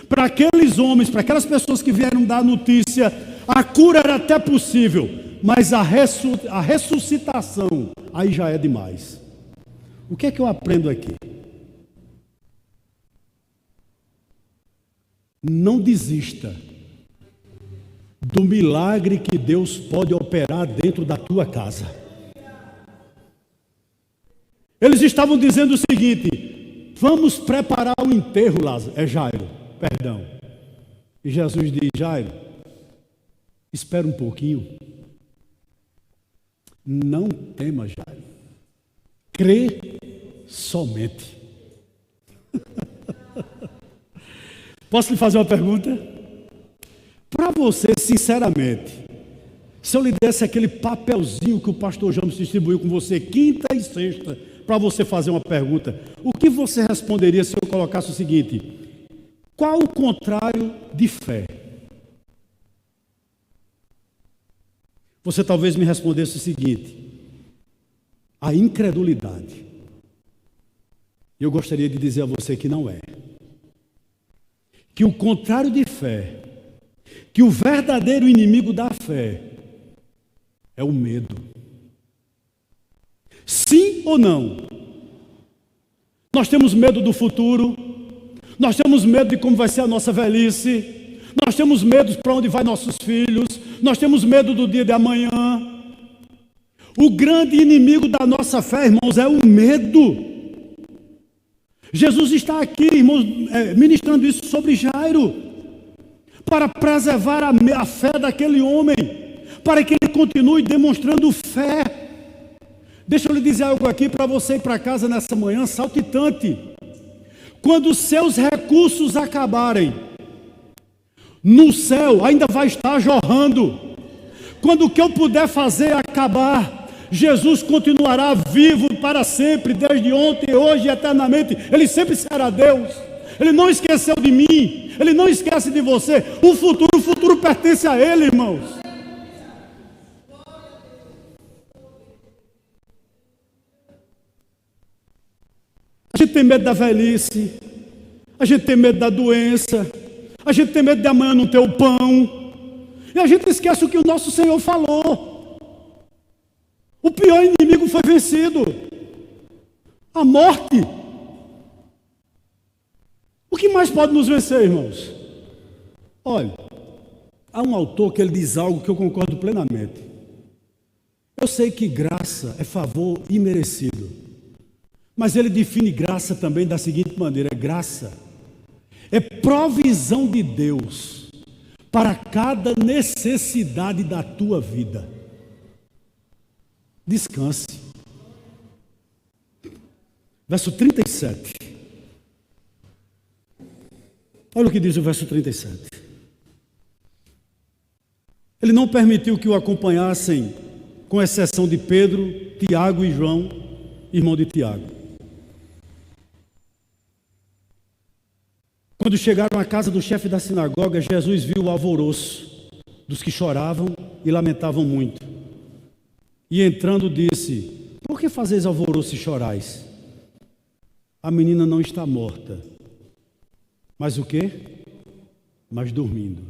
Para aqueles homens, para aquelas pessoas que vieram dar a notícia, a cura era até possível, mas a ressuscitação, aí já é demais. O que é que eu aprendo aqui? Não desista do milagre que Deus pode operar dentro da tua casa. Eles estavam dizendo o seguinte: vamos preparar o enterro, Lázaro. Jairo. E Jesus diz: Jairo, espera um pouquinho. Não tema, Jairo. Crê somente. Posso lhe fazer uma pergunta? Para você, sinceramente, se eu lhe desse aquele papelzinho que o pastor James distribuiu com você quinta e sexta, para você fazer uma pergunta, o que você responderia se eu colocasse o seguinte: qual o contrário de fé? Você talvez me respondesse o seguinte: a incredulidade. Eu gostaria de dizer a você que não é. Que o contrário de fé, que o verdadeiro inimigo da fé é o medo. Sim ou não? Nós temos medo do futuro, nós temos medo de como vai ser a nossa velhice, nós temos medo para onde vai nossos filhos, nós temos medo do dia de amanhã. O grande inimigo da nossa fé, irmãos, é o medo. Jesus está aqui, irmãos, ministrando isso sobre Jairo, para preservar a fé daquele homem, para que ele continue demonstrando fé. Deixa eu lhe dizer algo aqui para você ir para casa nessa manhã saltitante. Quando os seus recursos acabarem, no céu ainda vai estar jorrando. Quando o que eu puder fazer acabar, Jesus continuará vivo para sempre, desde ontem, hoje e eternamente. Ele sempre será Deus. Ele não esqueceu de mim, Ele não esquece de você. O futuro pertence a Ele, irmãos. A gente tem medo da velhice, a gente tem medo da doença, a gente tem medo de amanhã não ter o pão, e a gente esquece o que o nosso Senhor falou. O pior inimigo foi vencido, a morte. O que mais pode nos vencer, irmãos? Olha, há um autor que ele diz algo que eu concordo plenamente. Eu sei que graça é favor imerecido, mas ele define graça também da seguinte maneira: graça é provisão de Deus para cada necessidade da tua vida. Descanse. Verso 37. Olha o que diz o verso 37. Ele não permitiu que o acompanhassem, com exceção de Pedro, Tiago e João, irmão de Tiago. Quando chegaram à casa do chefe da sinagoga, Jesus viu o alvoroço dos que choravam e lamentavam muito. E entrando disse: por que fazeis alvoroço e chorais? A menina não está morta, mas o quê? Mas dormindo.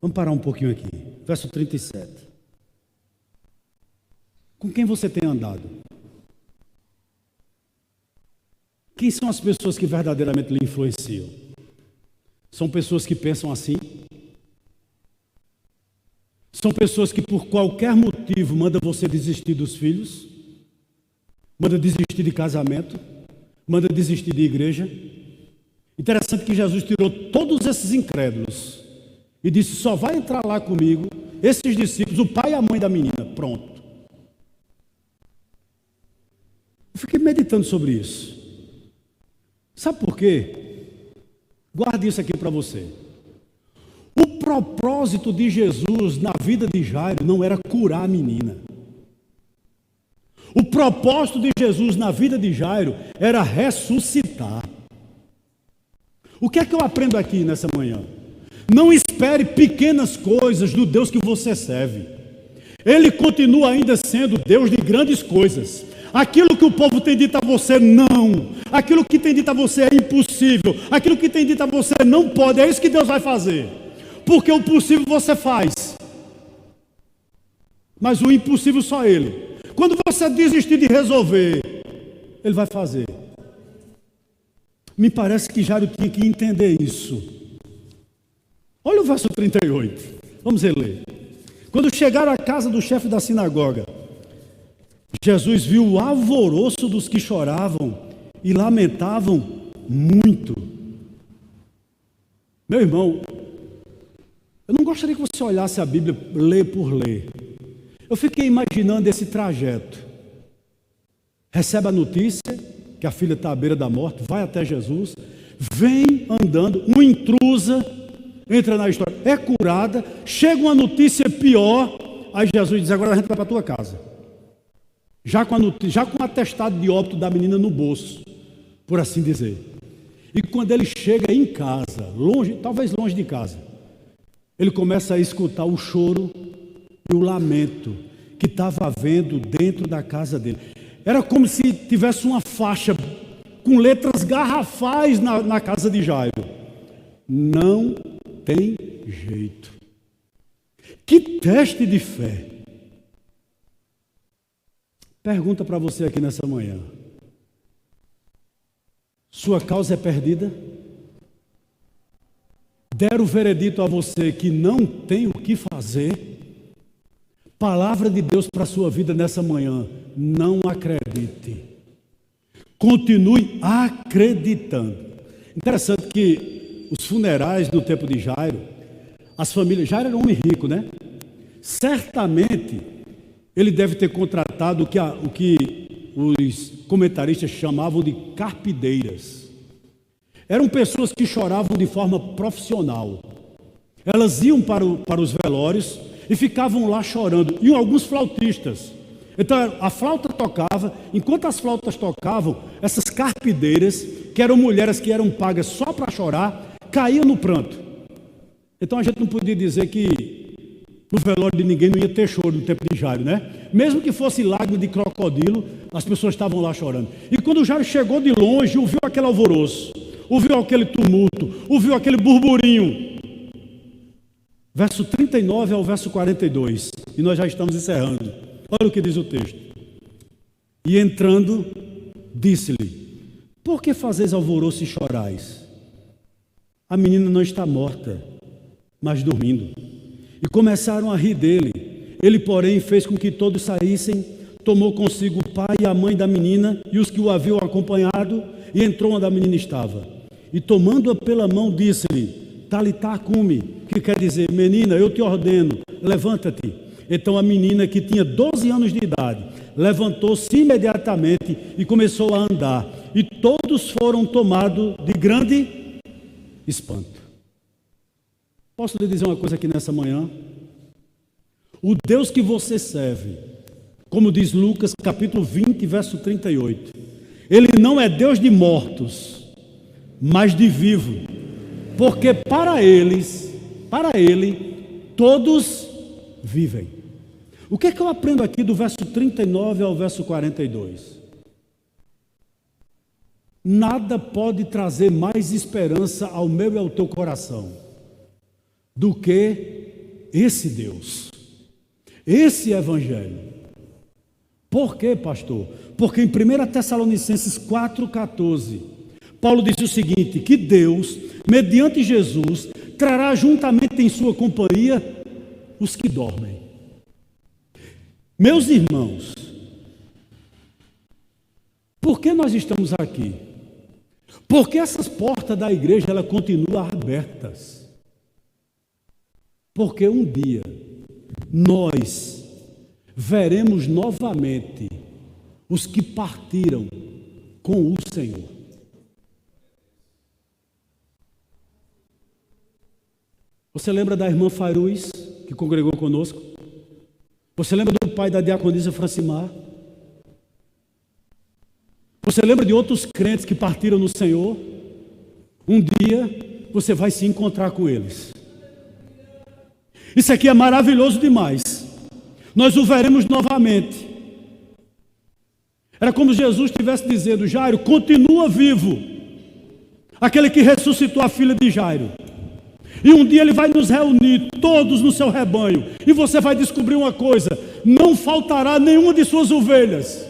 Vamos parar um pouquinho aqui. Verso 37. Com quem você tem andado? Quem são as pessoas que verdadeiramente lhe influenciam? São pessoas que pensam assim? São pessoas que por qualquer motivo mandam você desistir dos filhos? Manda desistir de casamento? Manda desistir de igreja? Interessante que Jesus tirou todos esses incrédulos e disse: só vai entrar lá comigo esses discípulos, o pai e a mãe da menina. Pronto. Eu fiquei meditando sobre isso. Sabe por quê? Guarde isso aqui para você. O propósito de Jesus na vida de Jairo não era curar a menina. O propósito de Jesus na vida de Jairo era ressuscitar. O que é que eu aprendo aqui nessa manhã? Não espere pequenas coisas do Deus que você serve. Ele continua ainda sendo Deus de grandes coisas. Aquilo que o povo tem dito a você, não. Aquilo que tem dito a você é impossível. Aquilo que tem dito a você não pode. É isso que Deus vai fazer. Porque o possível você faz, mas o impossível só Ele. Quando você desistir de resolver, Ele vai fazer. Me parece que Jairo tinha que entender isso. Olha o verso 38. Vamos ler. Quando chegaram à casa do chefe da sinagoga, Jesus viu o alvoroço dos que choravam e lamentavam muito. Meu irmão, eu não gostaria que você olhasse a Bíblia ler por ler. Eu fiquei imaginando esse trajeto. Recebe a notícia que a filha está à beira da morte, vai até Jesus, vem andando, uma intrusa entra na história, é curada, chega uma notícia pior, aí Jesus diz: agora a gente vai para a tua casa. Já com o atestado de óbito da menina no bolso, por assim dizer. E quando ele chega em casa, longe, talvez longe de casa, ele começa a escutar o choro e o lamento que estava havendo dentro da casa dele. Era como se tivesse uma faixa com letras garrafais na casa de Jairo. Não tem jeito. Que teste de fé. Pergunta para você aqui nessa manhã: sua causa é perdida? Deram o veredito a você que não tem o que fazer? Palavra de Deus para a sua vida nessa manhã: não acredite. Continue acreditando. Interessante que os funerais no tempo de Jairo, as famílias, Jairo era um homem rico, né? Certamente ele deve ter contratado o que os comentaristas chamavam de carpideiras. Eram pessoas que choravam de forma profissional. Elas iam para os velórios e ficavam lá chorando. E alguns flautistas. Então a flauta tocava, enquanto as flautas tocavam, essas carpideiras, que eram mulheres que eram pagas só para chorar, caíam no pranto. Então a gente não podia dizer que no velório de ninguém não ia ter choro no tempo de Jairo, né? Mesmo que fosse lágrima de crocodilo, as pessoas estavam lá chorando. E quando Jairo chegou de longe, ouviu aquele alvoroço, ouviu aquele tumulto, ouviu aquele burburinho. Verso 39 ao verso 42, e nós já estamos encerrando. Olha o que diz o texto. E entrando, disse-lhe: por que fazeis alvoroço e chorais? A menina não está morta, mas dormindo. E começaram a rir dele. Ele, porém, fez com que todos saíssem, tomou consigo o pai e a mãe da menina e os que o haviam acompanhado, e entrou onde a menina estava. E tomando-a pela mão, disse-lhe: Talitá cumi, que quer dizer: menina, eu te ordeno, levanta-te. Então a menina, que tinha 12 anos de idade, levantou-se imediatamente e começou a andar. E todos foram tomados de grande espanto. Posso lhe dizer uma coisa aqui nessa manhã? O Deus que você serve, como diz Lucas capítulo 20, verso 38, Ele não é Deus de mortos, mas de vivo, porque para ele, todos vivem. O que é que eu aprendo aqui do verso 39 ao verso 42? Nada pode trazer mais esperança ao meu e ao teu coração do que esse Deus, esse Evangelho. Por quê, pastor? Porque em 1 Tessalonicenses 4,14, Paulo disse o seguinte, que Deus, mediante Jesus, trará juntamente em sua companhia os que dormem. Meus irmãos, por que nós estamos aqui? Porque essas portas da igreja, ela continuam abertas. Porque um dia, nós veremos novamente os que partiram com o Senhor. Você lembra da irmã Faruz, que congregou conosco? Você lembra do pai da diaconisa Francimar? Você lembra de outros crentes que partiram no Senhor? Um dia você vai se encontrar com eles. Isso aqui é maravilhoso demais. Nós o veremos novamente. Era como Jesus estivesse dizendo, Jairo, continua vivo. Aquele que ressuscitou a filha de Jairo. E um dia ele vai nos reunir todos no seu rebanho. E você vai descobrir uma coisa, não faltará nenhuma de suas ovelhas.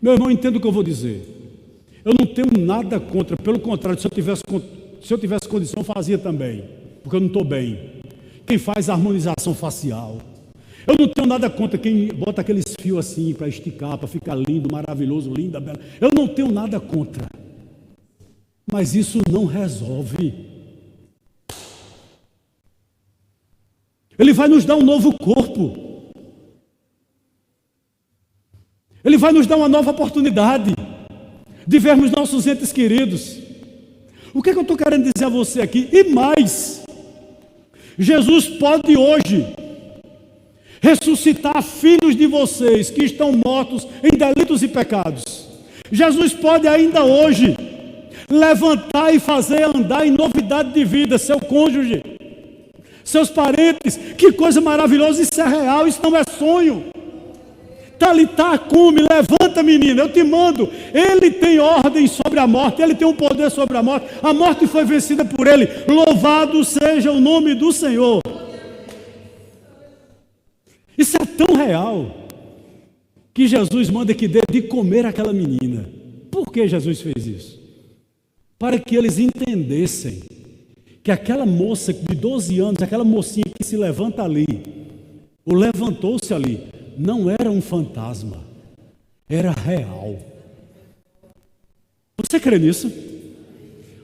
Meu irmão, entenda o que eu vou dizer. Eu não tenho nada contra, pelo contrário, se eu tivesse condição, eu fazia também, porque eu não estou bem. Quem faz harmonização facial. Eu não tenho nada contra quem bota aqueles fios assim para esticar, para ficar lindo, maravilhoso, linda, bela. Eu não tenho nada contra. Mas isso não resolve. Ele vai nos dar um novo corpo. Ele vai nos dar uma nova oportunidade de vermos nossos entes queridos. O que é que eu estou querendo dizer a você aqui? E mais, Jesus pode hoje ressuscitar filhos de vocês que estão mortos em delitos e pecados. Jesus pode ainda hoje levantar e fazer andar em novidade de vida seu cônjuge, seus parentes. Que coisa maravilhosa, isso é real, isso não é sonho. Talitá cume, levanta menina, eu te mando. Ele tem ordem sobre a morte, ele tem um poder sobre a morte foi vencida por ele. Louvado seja o nome do Senhor. Isso é tão real que Jesus manda que dê de comer aquela menina. Por que Jesus fez isso? Para que eles entendessem que aquela moça de 12 anos, aquela mocinha que se levanta ali, ou levantou-se ali, não era um fantasma, era real. Você crê nisso?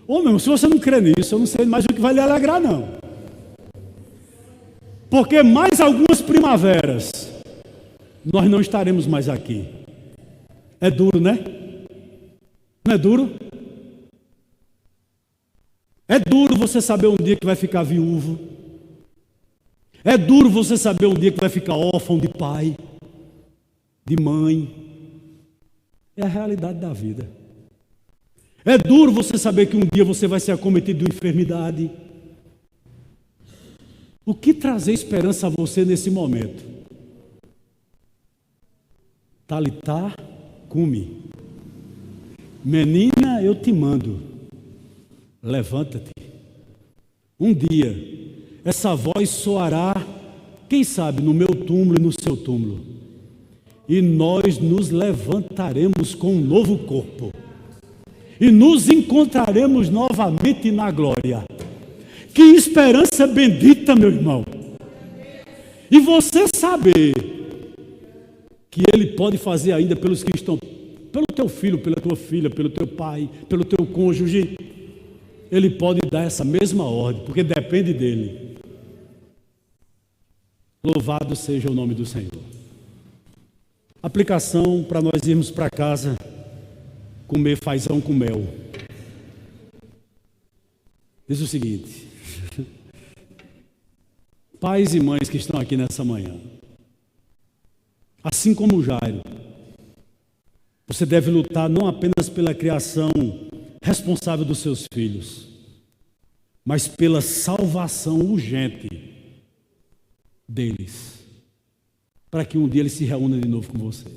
Ô meu irmão, se você não crê nisso, eu não sei mais o que vai lhe alegrar não. Porque mais algumas primaveras, nós não estaremos mais aqui. É duro, né? Não é duro? É duro você saber um dia que vai ficar viúvo. É duro você saber um dia que vai ficar órfão de pai, de mãe. É a realidade da vida. É duro você saber que um dia você vai ser acometido de enfermidade. O que trazer esperança a você nesse momento? Talitá cume. Menina, eu te mando. Levanta-te. Um dia essa voz soará, quem sabe, no meu túmulo e no seu túmulo. E nós nos levantaremos com um novo corpo. E nos encontraremos novamente na glória. Que esperança bendita, meu irmão. E você saber que Ele pode fazer ainda pelos que estão, pelo teu filho, pela tua filha, pelo teu pai, pelo teu cônjuge. Ele pode dar essa mesma ordem, porque depende dele. Louvado seja o nome do Senhor. Aplicação para nós irmos para casa comer fazão com mel. Diz o seguinte: pais e mães que estão aqui nessa manhã, assim como Jairo, Você deve lutar não apenas pela criação responsável dos seus filhos, mas pela salvação urgente deles, para que um dia eles se reúnam de novo com você.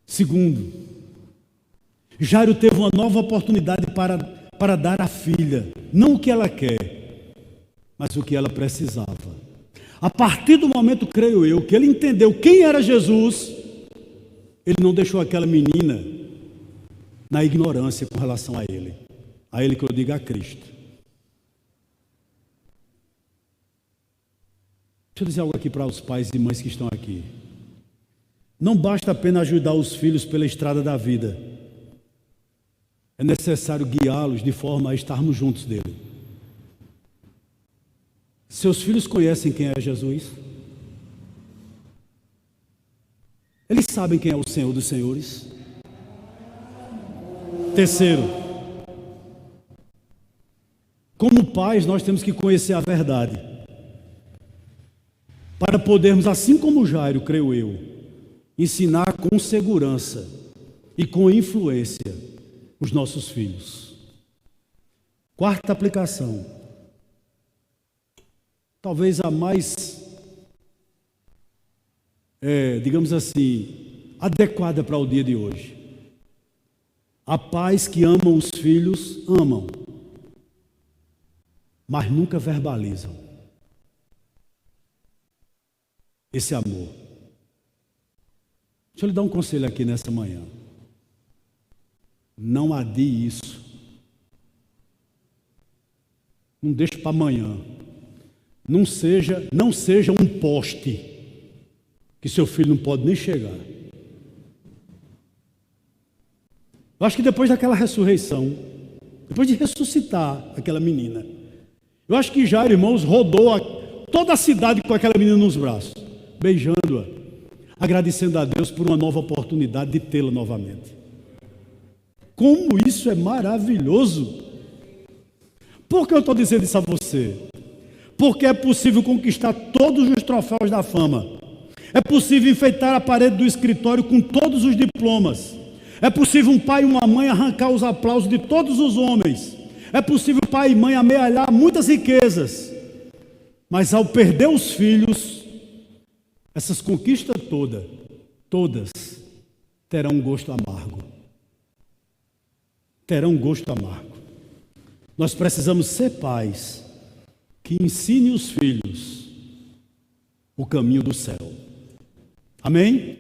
Segundo, Jairo teve uma nova oportunidade para dar à filha, não o que ela quer, mas o que ela precisava. A partir do momento, creio eu, que ele entendeu quem era Jesus, ele não deixou aquela menina na ignorância com relação a ele que eu digo, a Cristo. Deixa eu dizer algo aqui para os pais e mães que estão aqui. Não basta apenas ajudar os filhos pela estrada da vida. É necessário guiá-los de forma a estarmos juntos dele. Seus filhos conhecem quem é Jesus? Eles sabem quem é o Senhor dos Senhores? Terceiro, como pais, nós temos que conhecer a verdade, para podermos, assim como Jairo, creio eu, ensinar com segurança e com influência os nossos filhos. Quarta aplicação, talvez a mais, digamos assim, adequada para o dia de hoje. Há pais que amam os filhos, amam, mas nunca verbalizam esse amor. Deixa eu lhe dar um conselho aqui nessa manhã. Não adie isso. Não deixe para amanhã. Não seja um poste que seu filho não pode nem chegar. Eu acho que depois daquela ressurreição, depois de ressuscitar aquela menina, eu acho que Jairo, irmãos, rodou toda a cidade com aquela menina nos braços, beijando-a, agradecendo a Deus por uma nova oportunidade de tê-la novamente. Como isso é maravilhoso! Por que eu estou dizendo isso a você? Porque é possível conquistar todos os troféus da fama. É possível enfeitar a parede do escritório com todos os diplomas. É possível um pai e uma mãe arrancar os aplausos de todos os homens. É possível pai e mãe amealhar muitas riquezas. Mas ao perder os filhos, essas conquistas todas terão um gosto amargo. Terão um gosto amargo. Nós precisamos ser pais que ensinem os filhos o caminho do céu. Amém?